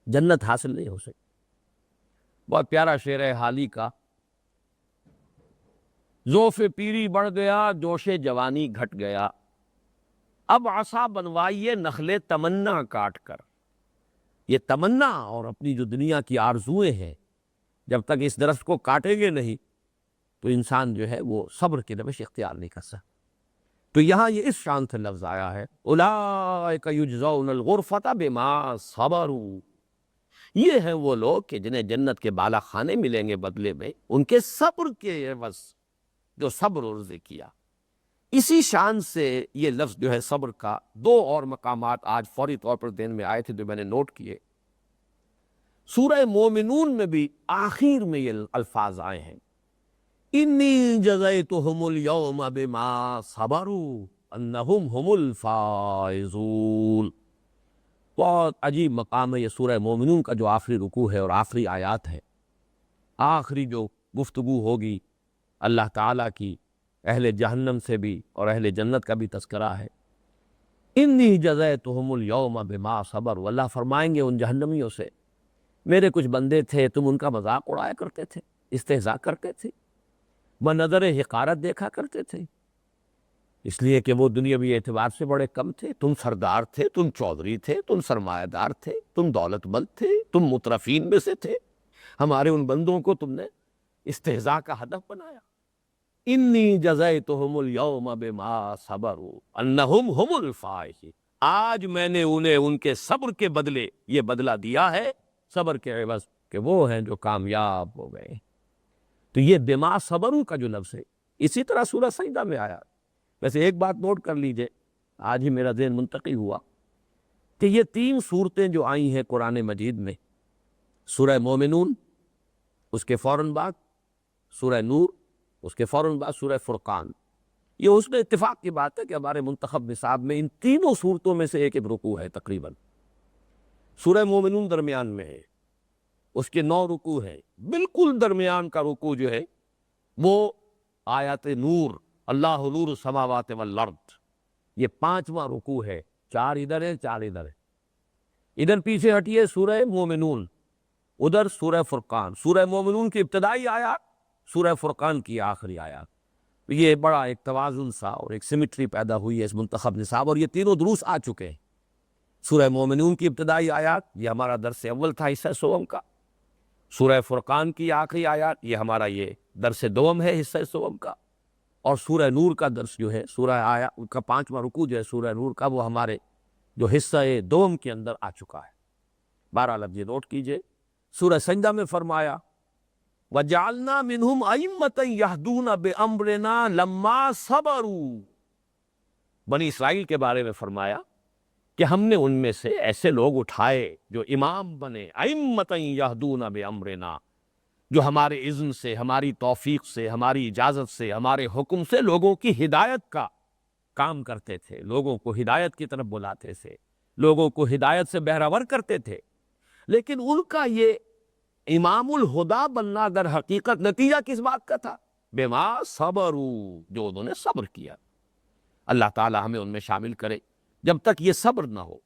جنت حاصل نہیں ہو سکتی۔ بہت پیارا شعر ہے حالی کا، ذوف پیری بڑھ گیا، جوش جوانی گھٹ گیا، اب عصا بنوائیے نخلے تمنا کاٹ کر۔ یہ تمنا اور اپنی جو دنیا کی آرزوئیں ہیں، جب تک اس درخت کو کاٹیں گے نہیں تو انسان جو ہے وہ صبر کی روش اختیار نہیں کر سکتا۔ تو یہاں یہ اس شان سے لفظ آیا ہے، اولئک یجزون الغرفۃ بما صبروا، یہ ہیں وہ لوگ کہ جنہیں جنت کے بالا خانے ملیں گے بدلے میں ان کے صبر کے عوض، جو صبر عرض کیا۔ اسی شان سے یہ لفظ جو ہے صبر کا 2 اور مقامات آج فوری طور پر ذہن میں آئے تھے جو میں نے نوٹ کیے۔ سورہ مومنون میں بھی آخر میں یہ الفاظ آئے ہیں، انی جزیتہم اليوم بما صبروا انہم هم الفائزون۔ بہت عجیب مقام ہے یہ سورہ مومنون کا جو آخری رکوع ہے اور آخری آیات ہے۔ آخری جو گفتگو ہوگی اللہ تعالیٰ کی اہل جہنم سے بھی اور اہل جنت کا بھی تذکرہ ہے۔ انی جزیتہم اليوم بما صبروا، اللہ فرمائیں گے ان جہنمیوں سے، میرے کچھ بندے تھے، تم ان کا مذاق اڑایا کرتے تھے، استہزاء کرتے تھے، بنظر حقارت دیکھا کرتے تھے، اس لیے کہ وہ دنیاوی اعتبار سے بڑے کم تھے، تم سردار تھے، تم چودھری تھے، تم سرمایہ دار تھے، تم دولت مند تھے، تم مترفین میں سے تھے، ہمارے ان بندوں کو تم نے استہزاء کا ہدف بنایا۔ انی جزیتہم اليوم بما صبروا انہم هم الفائزون، آج میں نے انہیں ان کے صبر کے بدلے یہ بدلہ دیا ہے، صبر کے عوض، کہ وہ ہیں جو کامیاب ہو گئے۔ تو یہ بما صبروا کا جو لفظ ہے اسی طرح سورہ سجدہ میں آیا۔ ویسے ایک بات نوٹ کر لیجئے، آج ہی میرا ذہن منتقل ہوا کہ یہ 3 صورتیں جو آئی ہیں قرآن مجید میں، سورہ مومنون، اس کے فوراً بعد سورہ نور، اس کے فوراً بعد سورہ فرقان، یہ اس میں اتفاق کی بات ہے کہ ہمارے منتخب نصاب میں ان تینوں صورتوں میں سے ایک ایک رکوع ہے تقریباً۔ سورہ مومنون درمیان میں ہے، اس کے 9 رکوع ہیں، بالکل درمیان کا رکوع جو ہے وہ آیات نور، اللہ نور السماوات والارض، یہ 5واں رکوع ہے، 4 ادھر ہے، 4 ادھر ہے۔ ادھر پیچھے ہٹیے سورہ مومنون، ادھر سورہ فرقان، سورہ مومنون کی ابتدائی آیات، سورہ فرقان کی آخری آیات۔ یہ بڑا ایک توازن سا اور ایک سیمیٹری پیدا ہوئی ہے اس منتخب نصاب، اور یہ تینوں دروس آ چکے ہیں۔ سورہ مومنون کی ابتدائی آیات یہ ہمارا درس اول تھا حصہ سوم کا، سورہ فرقان کی آخری آیات یہ ہمارا یہ درس دوم ہے حصہ سوم کا، اور سورہ نور کا درس جو ہے سورہ آیات کا 5واں رکوع جو ہے سورہ نور کا، وہ ہمارے جو حصہ دوم کے اندر آ چکا ہے۔ بہرحال اب یہ نوٹ کیجئے، سورہ سجدہ میں فرمایا وَجَعَلْنَا مِنْهُمْ أَئِمَّةً يَهْدُونَ بِأَمْرِنَا لَمَّا صَبَرُوا، بنی اسرائیل کے بارے میں فرمایا کہ ہم نے ان میں سے ایسے لوگ اٹھائے جو امام بنے، أَئِمَّةً يَهْدُونَ بِأَمْرِنَا، جو ہمارے اذن سے، ہماری توفیق سے، ہماری اجازت سے، ہمارے حکم سے لوگوں کی ہدایت کا کام کرتے تھے، لوگوں کو ہدایت کی طرف بلاتے تھے، لوگوں کو ہدایت سے بہرور کرتے تھے، لیکن ان کا یہ امام الہدا بننا در حقیقت نتیجہ کس بات کا تھا؟ بما صبروا، جو انہوں نے صبر کیا۔ اللہ تعالی ہمیں ان میں شامل کرے۔ جب تک یہ صبر نہ ہو،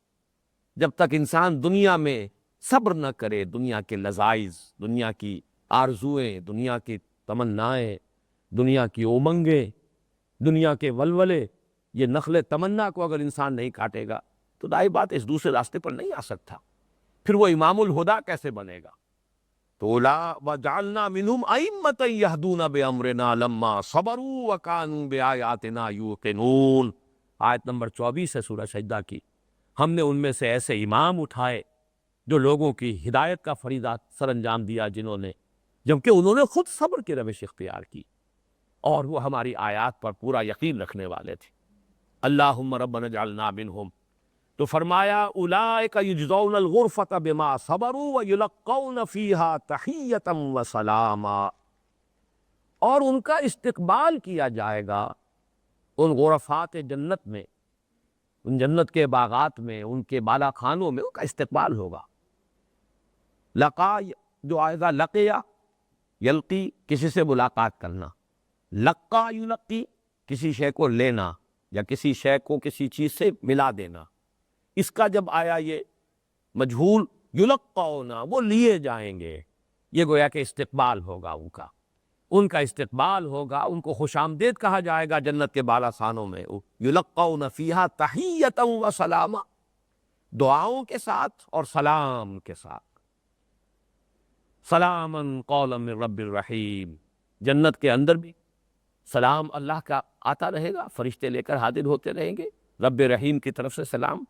جب تک انسان دنیا میں صبر نہ کرے، دنیا کے لذائذ، دنیا کی آرزوئیں، دنیا کی تمنائیں، دنیا کی امنگیں، دنیا کے ولولے، یہ نخل تمنا کو اگر انسان نہیں کاٹے گا تو ظاہر بات اس دوسرے راستے پر نہیں آ سکتا، پھر وہ امام الہدا کیسے بنے گا؟ تو وَجَعَلْنَا مِنْهُمْ أَئِمَّةً يَهْدُونَ بِأَمْرِنَا لَمَّا صَبَرُوا وَكَانُوا بِآيَاتِنَا يُوقِنُونَ۔ آیت نمبر 24 ہے سورہ سجدہ کی۔ ہم نے ان میں سے ایسے امام اٹھائے جو لوگوں کی ہدایت کا فریضہ سر انجام دیا، جنہوں نے، جبکہ انہوں نے خود صبر کی روش اختیار کی، اور وہ ہماری آیات پر پورا یقین رکھنے والے تھے۔ اللہم ربنا اجعلنا منہم، تو فرمایا اولئک یجزون الغرفۃ بما صبروا ویلقون فیہا تحیۃ وسلاما، اور ان کا استقبال کیا جائے گا ان غرفات جنت میں، ان جنت کے باغات میں، ان کے بالا خانوں میں ان کا استقبال ہوگا۔ لقا جو آئے گا، لقیا یلقی، کسی سے ملاقات کرنا، لقا یلقی کسی شے کو لینا یا کسی شے کو کسی چیز سے ملا دینا۔ اس کا جب آیا یہ مجہول، یلقونا، وہ لیے جائیں گے، یہ گویا کہ استقبال ہوگا ان کا استقبال ہوگا، ان کو خوش آمدید کہا جائے گا جنت کے بالا خانوں میں۔ یلقون فیہا تحیۃ وسلاما، دعاؤں کے ساتھ اور سلام کے ساتھ۔ سلاما قولا من رب الرحیم، جنت کے اندر بھی سلام اللہ کا آتا رہے گا، فرشتے لے کر حاضر ہوتے رہیں گے، رب رحیم کی طرف سے سلام۔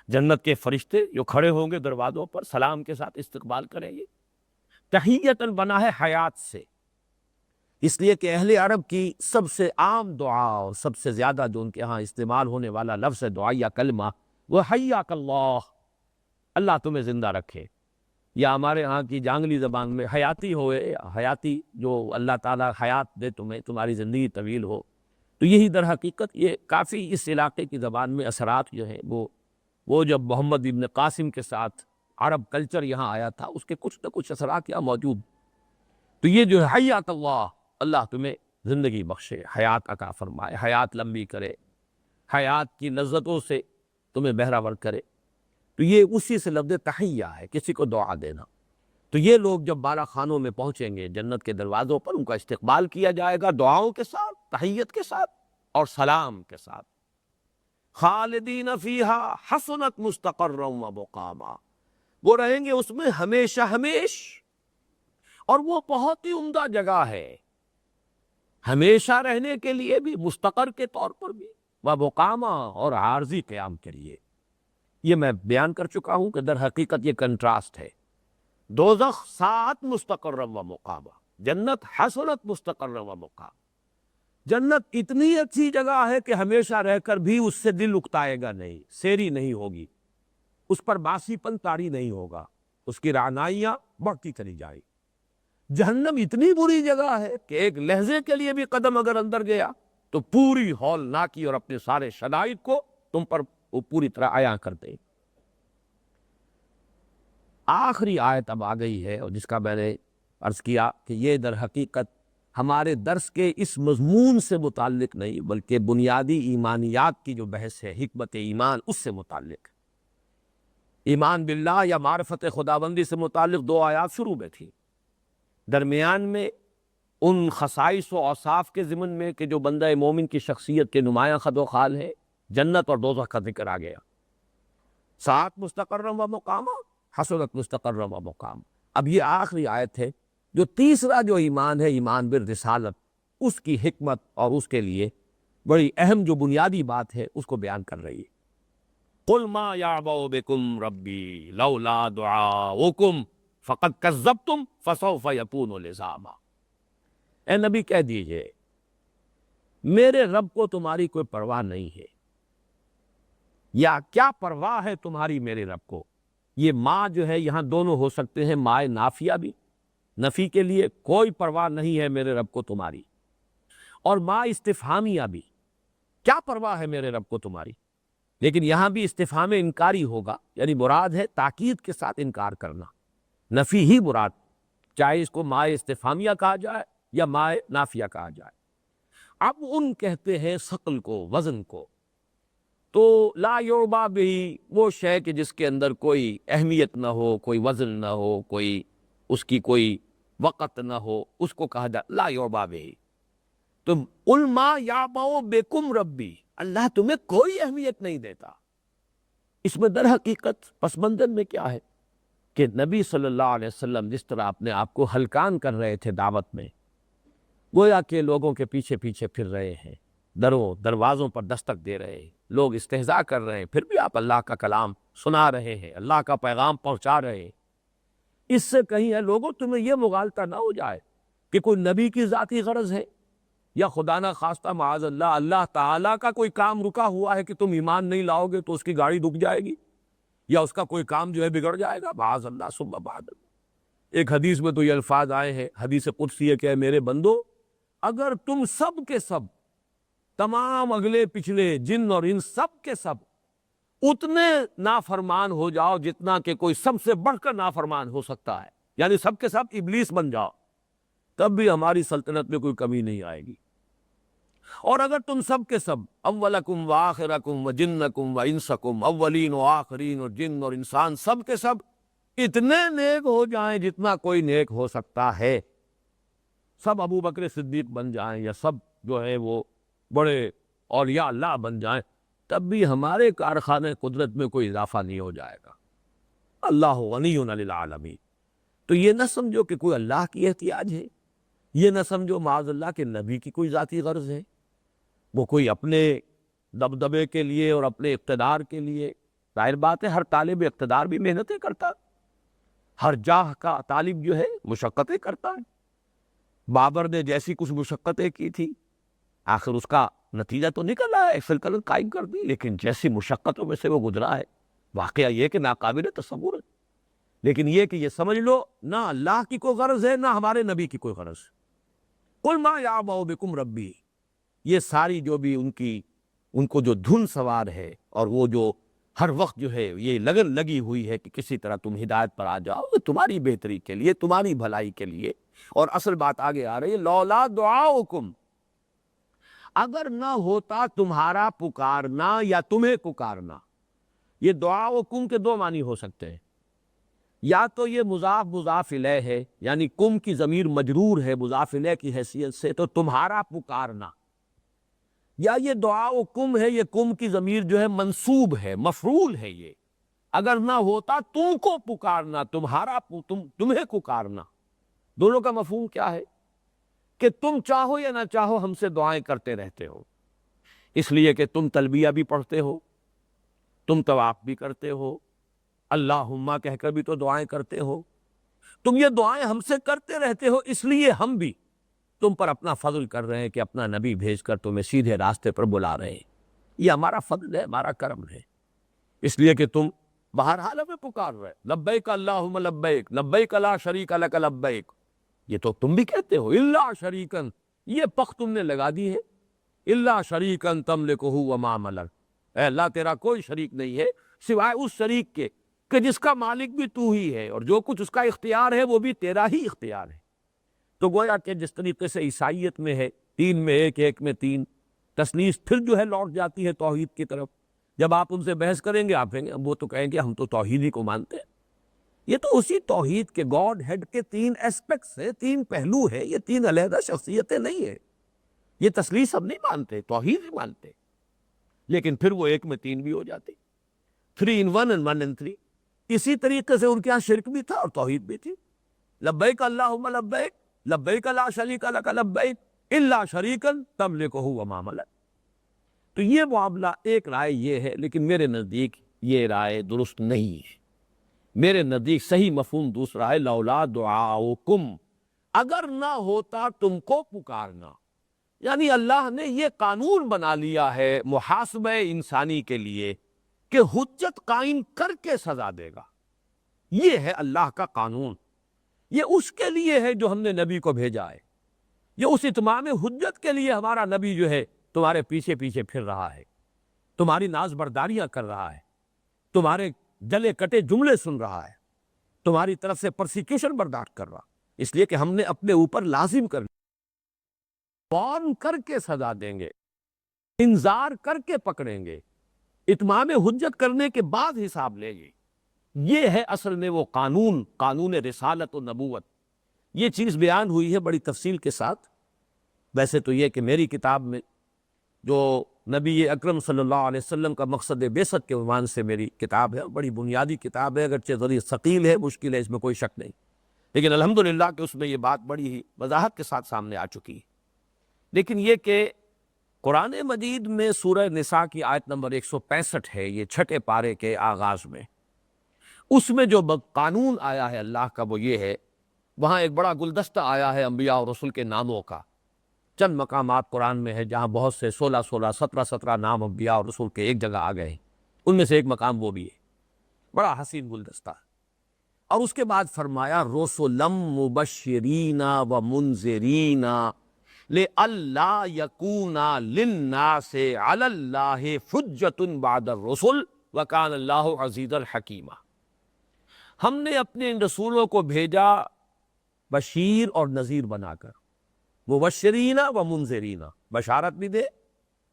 جنت کے فرشتے جو کھڑے ہوں گے دروازوں پر، سلام کے ساتھ استقبال کریں گے۔ تحیتاً بنا ہے حیات سے، اس لیے کہ اہل عرب کی سب سے عام دعا اور سب سے زیادہ جو ان کے ہاں استعمال ہونے والا لفظ ہے، دعائیہ کلمہ، وہ حیاک اللہ، اللہ تمہیں زندہ رکھے، یا ہمارے ہاں کی جانگلی زبان میں حیاتی ہوئے، حیاتی، جو اللہ تعالیٰ حیات دے تمہیں، تمہاری زندگی طویل ہو۔ تو یہی در حقیقت یہ کافی اس علاقے کی زبان میں اثرات جو ہیں، وہ جب محمد ابن قاسم کے ساتھ عرب کلچر یہاں آیا تھا، اس کے کچھ نہ کچھ اثرات یہاں موجود۔ تو یہ جو ہے حیات اللہ، اللہ تمہیں زندگی بخشے، حیات عطا فرمائے، حیات لمبی کرے، حیات کی لذتوں سے تمہیں بہرہ کرے۔ تو یہ اسی سے لفظ تحیہ ہے، کسی کو دعا دینا۔ تو یہ لوگ جب بالا خانوں میں پہنچیں گے جنت کے دروازوں پر، ان کا استقبال کیا جائے گا دعاؤں کے ساتھ، تحیت کے ساتھ اور سلام کے ساتھ۔ خالدین فیہا حسنت مستقرا و مقاما، وہ رہیں گے اس میں ہمیشہ ہمیش، اور وہ بہت ہی عمدہ جگہ ہے، ہمیشہ رہنے کے لیے بھی، مستقر کے طور پر بھی، و مقاما، اور عارضی قیام کے لیے۔ یہ میں بیان کر چکا ہوں کہ در حقیقت یہ کنٹراسٹ ہے۔ دوزخ ساعت مستقرا و مقاما، جنت حسنت مستقرا و مقاما۔ جنت اتنی اچھی جگہ ہے کہ ہمیشہ رہ کر بھی اس سے دل اکتائے گا نہیں، سیری نہیں ہوگی، اس پر باسی پن طاری نہیں ہوگا، اس کی رعنائیاں بڑھتی چلی جائیں۔ جہنم اتنی بری جگہ ہے کہ ایک لہجے کے لیے بھی قدم اگر اندر گیا تو پوری ہولناکی اور اپنے سارے شدائد کو تم پر وہ پوری طرح عیاں کر دے۔ آخری آیت اب آ گئی ہے، اور جس کا میں نے عرض کیا کہ یہ در حقیقت ہمارے درس کے اس مضمون سے متعلق نہیں، بلکہ بنیادی ایمانیات کی جو بحث ہے، حکمت ایمان، اس سے متعلق۔ ایمان باللہ یا معرفت خداوندی سے متعلق 2 آیات شروع میں تھی، درمیان میں ان خصائص و اوصاف کے ضمن میں کہ جو بندہ مومن کی شخصیت کے نمایاں خد و خال ہے، جنت اور دوزخ کا ذکر آ گیا۔ ساعت مستقرا و مقاما، حسنت مستقرا و مقام۔ اب یہ آخری آیت ہے جو تیسرا جو ایمان ہے، ایمان بالرسالت، اس کی حکمت اور اس کے لیے بڑی اہم جو بنیادی بات ہے اس کو بیان کر رہی ہے۔ قل ما یعبأ بکم ربی لولا دعاؤکم فقد کذبتم فسوف یکون لزاما۔ اے نبی کہہ دیجئے، میرے رب کو تمہاری کوئی پرواہ نہیں ہے، یا کیا پرواہ ہے تمہاری میرے رب کو۔ یہ ماں جو ہے یہاں دونوں ہو سکتے ہیں، ماء نافیہ بھی، نفی کے لیے، کوئی پرواہ نہیں ہے میرے رب کو تمہاری، اور ماء استفہامیہ بھی، کیا پرواہ ہے میرے رب کو تمہاری؟ لیکن یہاں بھی استفہام انکاری ہوگا، یعنی مراد ہے تاکید کے ساتھ انکار کرنا، نفی ہی مراد، چاہے اس کو مائے استفہامیہ کہا جائے یا مائے نافیہ کہا جائے۔ اب ان کہتے ہیں ثقل کو، وزن کو، تو لا یعبا بہی، وہ شے کہ جس کے اندر کوئی اہمیت نہ ہو، کوئی وزن نہ ہو، کوئی اس کی کوئی وقت نہ ہو، اس کو کہا جائے لا یعبا بہی۔ تو قل ما یعبأ بکم ربی، اللہ تمہیں کوئی اہمیت نہیں دیتا۔ اس میں در حقیقت پس منظر میں کیا ہے کہ نبی صلی اللہ علیہ وسلم جس طرح اپنے آپ کو ہلکان کر رہے تھے دعوت میں، گویا کہ لوگوں کے پیچھے پیچھے پھر رہے ہیں، دروازوں پر دستک دے رہے ہیں، لوگ استہزاء کر رہے ہیں، پھر بھی آپ اللہ کا کلام سنا رہے ہیں، اللہ کا پیغام پہنچا رہے ہیں۔ اس سے کہیں ہے لوگوں تمہیں یہ مغالطہ نہ ہو جائے کہ کوئی نبی کی ذاتی غرض ہے، یا خدا نہ خواستہ معاذ اللہ اللہ تعالیٰ کا کوئی کام رکا ہوا ہے کہ تم ایمان نہیں لاؤ گے تو اس کی گاڑی رک جائے گی، یا اس کا کوئی کام جو ہے بگڑ جائے گا، معاذ اللہ ثم معاذ اللہ۔ ایک حدیث میں تو یہ الفاظ آئے ہیں، حدیث قدسی ہے کہ اے میرے بندو، اگر تم سب کے سب، تمام اگلے پچھلے جن اور انس سب کے سب اتنے نافرمان ہو جاؤ جتنا کہ کوئی سب سے بڑھ کر نافرمان ہو سکتا ہے، یعنی سب کے سب ابلیس بن جاؤ، تب بھی ہماری سلطنت میں کوئی کمی نہیں آئے گی۔ اور اگر تم سب کے سب اولکم و آخرکم و جنکم و انسکم، اولین و آخرین اور جن اور انسان سب کے سب اتنے نیک ہو جائیں جتنا کوئی نیک ہو سکتا ہے، سب ابو بکر صدیق بن جائیں یا سب جو ہے وہ بڑے اولیاء اللہ بن جائیں، تب بھی ہمارے کارخانے قدرت میں کوئی اضافہ نہیں ہو جائے گا۔ اللہ غنی عن العالمین۔ تو یہ نہ سمجھو کہ کوئی اللہ کی احتیاج ہے، یہ نہ سمجھو معاذ اللہ کہ نبی کی کوئی ذاتی غرض ہے، وہ کوئی اپنے دبدبے کے لیے اور اپنے اقتدار کے لیے۔ ظاہر بات ہے ہر طالب اقتدار بھی محنتیں کرتا، ہر جاہ کا طالب جو ہے مشقتیں کرتا ہے۔ بابر نے جیسی کچھ مشقتیں کی تھی، آخر اس کا نتیجہ تو نکل آیا ہے، سلطنت قائم کر دی، لیکن جیسی مشقتوں میں سے وہ گزرا ہے، واقعہ یہ کہ ناقابل تصور ہے۔ لیکن یہ کہ یہ سمجھ لو نہ اللہ کی کوئی غرض ہے، نہ ہمارے نبی کی کوئی غرض۔ قل ما یعبأ بکم ربی، یہ ساری جو بھی ان کو جو دھن سوار ہے، اور وہ جو ہر وقت جو ہے یہ لگن لگی ہوئی ہے کہ کسی طرح تم ہدایت پر آ جاؤ، یہ تمہاری بہتری کے لیے، تمہاری بھلائی کے لیے۔ اور اصل بات آگے آ رہی ہے، لولا دعاؤکم، اگر نہ ہوتا تمہارا پکارنا یا تمہیں پکارنا۔ یہ دعاؤکم کے دو معنی ہو سکتے ہیں، یا تو یہ مضاف مضاف الیہ ہے، یعنی کم کی ضمیر مجرور ہے مضاف الیہ کی حیثیت سے، تو تمہارا پکارنا، یا یہ دعاؤکم ہے، یہ کم کی ضمیر جو ہے منصوب ہے، مفعول ہے یہ، اگر نہ ہوتا تم کو پکارنا، تمہیں پکارنا۔ دونوں کا مفہوم کیا ہے کہ تم چاہو یا نہ چاہو ہم سے دعائیں کرتے رہتے ہو، اس لیے کہ تم تلبیہ بھی پڑھتے ہو، تم طواف بھی کرتے ہو، اللہم کہہ کر بھی تو دعائیں کرتے ہو، تم یہ دعائیں ہم سے کرتے رہتے ہو، اس لیے ہم بھی تم پر اپنا فضل کر رہے ہیں کہ اپنا نبی بھیج کر تمہیں سیدھے راستے پر بلا رہے ہیں۔ یہ ہمارا فضل ہے، ہمارا کرم ہے، اس لیے کہ تم بہرحال ہمیں پکار رہے، لبیک اللہم لبیک، لبیک لا شریک لک لبیک، یہ تو تم بھی کہتے ہو، الا شریکن، یہ پخ تم نے لگا دی ہے، الا شریکن تملکہ وما ملک، اے اللہ تیرا کوئی شریک نہیں ہے سوائے اس شریک کے کہ جس کا مالک بھی تو ہی ہے، اور جو کچھ اس کا اختیار ہے وہ بھی تیرا ہی اختیار ہے۔ تو گویا کہ جس طریقے سے عیسائیت میں ہے، تین میں ایک، ایک میں تین، تثلیث پھر جو ہے لوٹ جاتی ہے توحید کی طرف۔ جب آپ ان سے بحث کریں گے، آپ کہیں گے، وہ تو کہیں گے ہم تو توحید ہی کو مانتے ہیں۔ یہ تو اسی توحید کے گاڈ ہیڈ کے تین ایسپیکٹس ہیں، تین پہلو ہیں، یہ تین علیحدہ شخصیتیں نہیں ہیں۔ یہ تثلیث ہم نہیں مانتے، توحید ہی مانتے، لیکن پھر وہ ایک میں تین بھی ہو جاتی، 3 in 1 and 1 in 3۔ اسی طریقے سے ان کے ہاں شرک بھی تھا اور توحید بھی تھی، لبیک اللہم لبیک، لبیک لا شریک لک لبیک الا شریکا تملکہ وما ملک۔ تو یہ معاملہ ایک رائے یہ ہے، لیکن میرے نزدیک یہ رائے درست نہیں ہے۔ میرے نزدیک صحیح مفہوم دوسرا ہے، لولا دعاؤکم، اگر نہ ہوتا تم کو پکارنا، یعنی اللہ نے یہ قانون بنا لیا ہے محاسبہ انسانی کے لیے کہ حجت قائم کر کے سزا دے گا۔ یہ ہے اللہ کا قانون، یہ اس کے لیے ہے جو ہم نے نبی کو بھیجا ہے، یہ اس اتمام حجت کے لیے ہمارا نبی جو ہے تمہارے پیچھے پیچھے پھر رہا ہے، تمہاری ناز برداریاں کر رہا ہے، تمہارے جلے کٹے جملے سن رہا ہے، تمہاری طرف سے پرسیکیوشن برداشت کر رہا، اس لیے کہ ہم نے اپنے اوپر لازم کر وارن کر کے سزا دیں گے، انذار کر کے پکڑیں گے، اتمام حجت کرنے کے بعد حساب لیں گے۔ یہ ہے اصل میں وہ قانون، قانون رسالت و نبوت۔ یہ چیز بیان ہوئی ہے بڑی تفصیل کے ساتھ۔ ویسے تو یہ کہ میری کتاب میں جو نبی اکرم صلی اللہ علیہ وسلم کا مقصد بعثت کے عنوان سے میری کتاب ہے، بڑی بنیادی کتاب ہے، اگرچہ ذرا ثقیل ہے، مشکل ہے، اس میں کوئی شک نہیں، لیکن الحمدللہ کہ اس میں یہ بات بڑی ہی وضاحت کے ساتھ سامنے آ چکی ہے۔ لیکن یہ کہ قرآن مجید میں سورہ نساء کی آیت نمبر 165 ہے، یہ چھٹے پارے کے آغاز میں، اس میں جو قانون آیا ہے اللہ کا وہ یہ ہے، وہاں ایک بڑا گلدستہ آیا ہے انبیاء اور رسول کے ناموں کا۔ چند مقامات قرآن میں ہے جہاں بہت سے 16 17 نام انبیاء اور رسول کے ایک جگہ آ گئے ہیں، ان میں سے ایک مقام وہ بھی ہے، بڑا حسین گلدستہ۔ اور اس کے بعد فرمایا رسلا مبشرین و منذرین لئلا یکون للناس علی اللہ حجۃ بعد الرسل وکان اللہ عزیزا حکیما۔ ہم نے اپنے ان رسولوں کو بھیجا بشیر اور نذیر بنا کر، مبشرین و منذرین، بشارت بھی دے،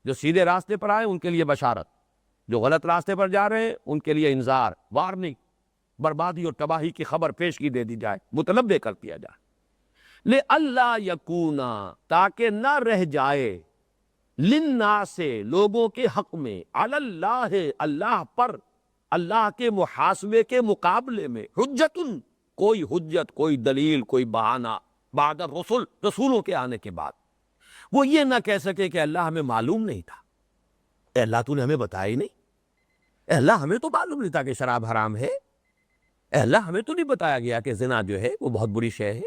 جو سیدھے راستے پر آئے ان کے لیے بشارت، جو غلط راستے پر جا رہے ہیں ان کے لیے انذار، وارننگ، بربادی اور تباہی کی خبر پیشگی دے دی جائے، متنبہ کر دیا جائے۔ لئلا یکون، تاکہ نہ رہ جائے، للناس، لوگوں کے حق میں، علی اللہ، اللہ پر، اللہ کے محاسبے کے مقابلے میں، حجت، کوئی حجت، کوئی دلیل، کوئی بہانہ، بعد الرسل، رسولوں کے آنے کے بعد۔ وہ یہ نہ کہہ سکے کہ اللہ ہمیں معلوم نہیں تھا، اے اللہ تو نے ہمیں بتایا ہی نہیں، اے اللہ ہمیں تو معلوم نہیں تھا کہ شراب حرام ہے، اے اللہ ہمیں تو نہیں بتایا گیا کہ زنا جو ہے وہ بہت بری شے ہے،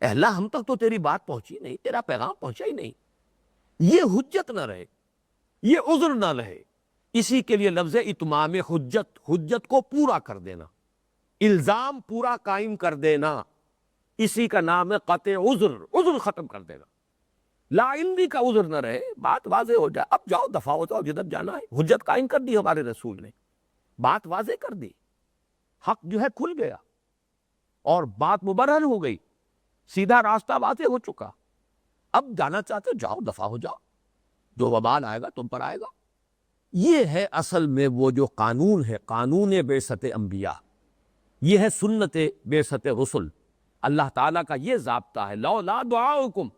اے اللہ ہم تک تو تیری بات پہنچی نہیں، تیرا پیغام پہنچا ہی نہیں۔ یہ حجت نہ رہے، یہ عذر نہ رہے، اسی کے لیے لفظ اتمام حجت، حجت کو پورا کر دینا، الزام پورا قائم کر دینا، اسی کا نام ہے قطع عذر، عذر ختم کر دینا۔ لا علمی کا عذر نہ رہے، بات واضح ہو جائے، اب جاؤ دفع ہو جاؤ جدھر جانا ہے، حجت قائم کر دی ہمارے رسول نے، بات واضح کر دی، حق جو ہے کھل گیا اور بات مبرہن ہو گئی، سیدھا راستہ واضح ہو چکا، اب جانا چاہتے ہو جاؤ دفع ہو جاؤ، جو وبال آئے گا تم پر آئے گا۔ یہ ہے اصل میں وہ جو قانون ہے، قانون بعثت انبیاء، یہ ہے سنت بعثت رسل۔ اللہ تعالیٰ کا یہ ضابطہ ہے، لولا دعاؤکم،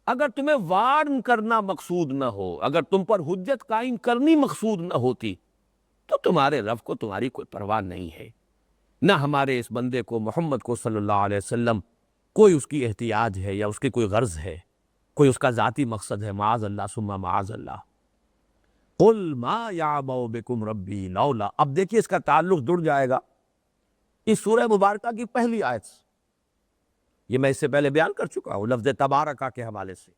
اگر تمہیں وارن کرنا مقصود نہ ہو، اگر تم پر حجت قائم کرنی مقصود نہ ہوتی تو تمہارے رب کو تمہاری کوئی پرواہ نہیں ہے، نہ ہمارے اس بندے کو محمد کو صلی اللہ علیہ وسلم کوئی اس کی احتیاج ہے یا اس کی کوئی غرض ہے، کوئی اس کا ذاتی مقصد ہے، معاذ اللہ ثم معاذ اللہ۔ قل ما یعبأ بکم ربی لولا، اب دیکھیے اس کا تعلق جڑ جائے گا اس سورہ مبارکہ کی پہلی آیت سے، یہ میں اس سے پہلے بیان کر چکا ہوں لفظ تبارکہ کے حوالے سے،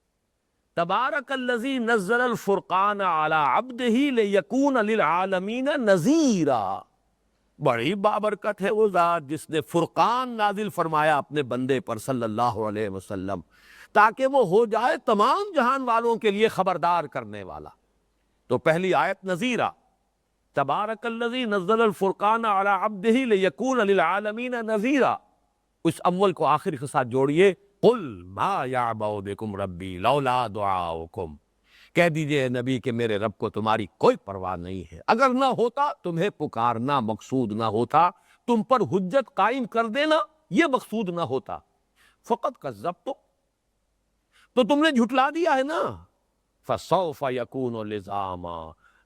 تبارک الذی نزل الفرقان علی عبدہ لیکون للعالمین نذیرا، بڑی بابرکت ہے وہ ذات جس نے فرقان نازل فرمایا اپنے بندے پر صلی اللہ علیہ وسلم، تاکہ وہ ہو جائے تمام جہان والوں کے لیے خبردار کرنے والا۔ تو پہلی آیت نذیرا، تبارک الذی نزل الفرقان علی عبدہ لیکون للعالمین نذیرا، اس اول کو آخر کے ساتھ جوڑیے، قل ما یعبأ بکم ربی لولا دعاؤکم، کہہ دیجئے نبی کہ میرے رب کو تمہاری کوئی پرواہ نہیں ہے، اگر نہ ہوتا تمہیں پکارنا مقصود نہ ہوتا، تم پر حجت قائم کر دینا یہ مقصود نہ ہوتا، فقط کذبتم، تو تم نے جھٹلا دیا ہے نا، فسوف یکون لزاما،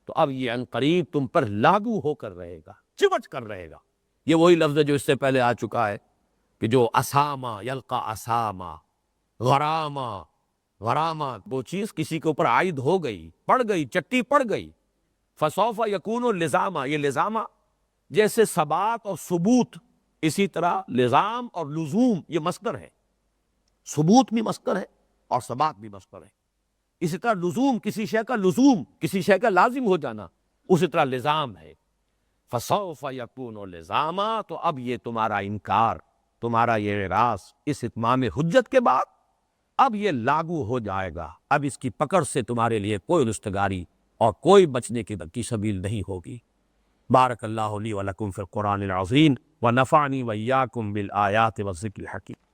تو اب یہ عنقریب تم پر لاگو ہو کر رہے گا، چمٹ کر رہے گا۔ یہ وہی لفظ ہے جو اس سے پہلے آ چکا ہے کہ جو اسامہ یلقا اسامہ، غرامہ، غرامہ وہ چیز کسی کے اوپر عائد ہو گئی، پڑ گئی، چٹی پڑ گئی، فسوف یکون لزاما، یہ لزامہ جیسے ثبات اور ثبوت، اسی طرح لزام اور لزوم یہ مصدر ہے، ثبوت بھی مصدر ہے اور ثبات بھی مصدر ہے، اسی طرح لزوم کسی شے کا لزوم، کسی شے کا لازم ہو جانا، اسی طرح لزام ہے، فسوف یکون لزاما، تو اب یہ تمہارا انکار، تمہارا یہ اعراض اس اتمام حجت کے بعد اب یہ لاگو ہو جائے گا، اب اس کی پکڑ سے تمہارے لیے کوئی رستگاری اور کوئی بچنے کی سبیل نہیں ہوگی۔ بارک اللہ لی و لکم فی القرآن العظیم ونفعنی وإیاکم بالآیات والذکر الحکیم۔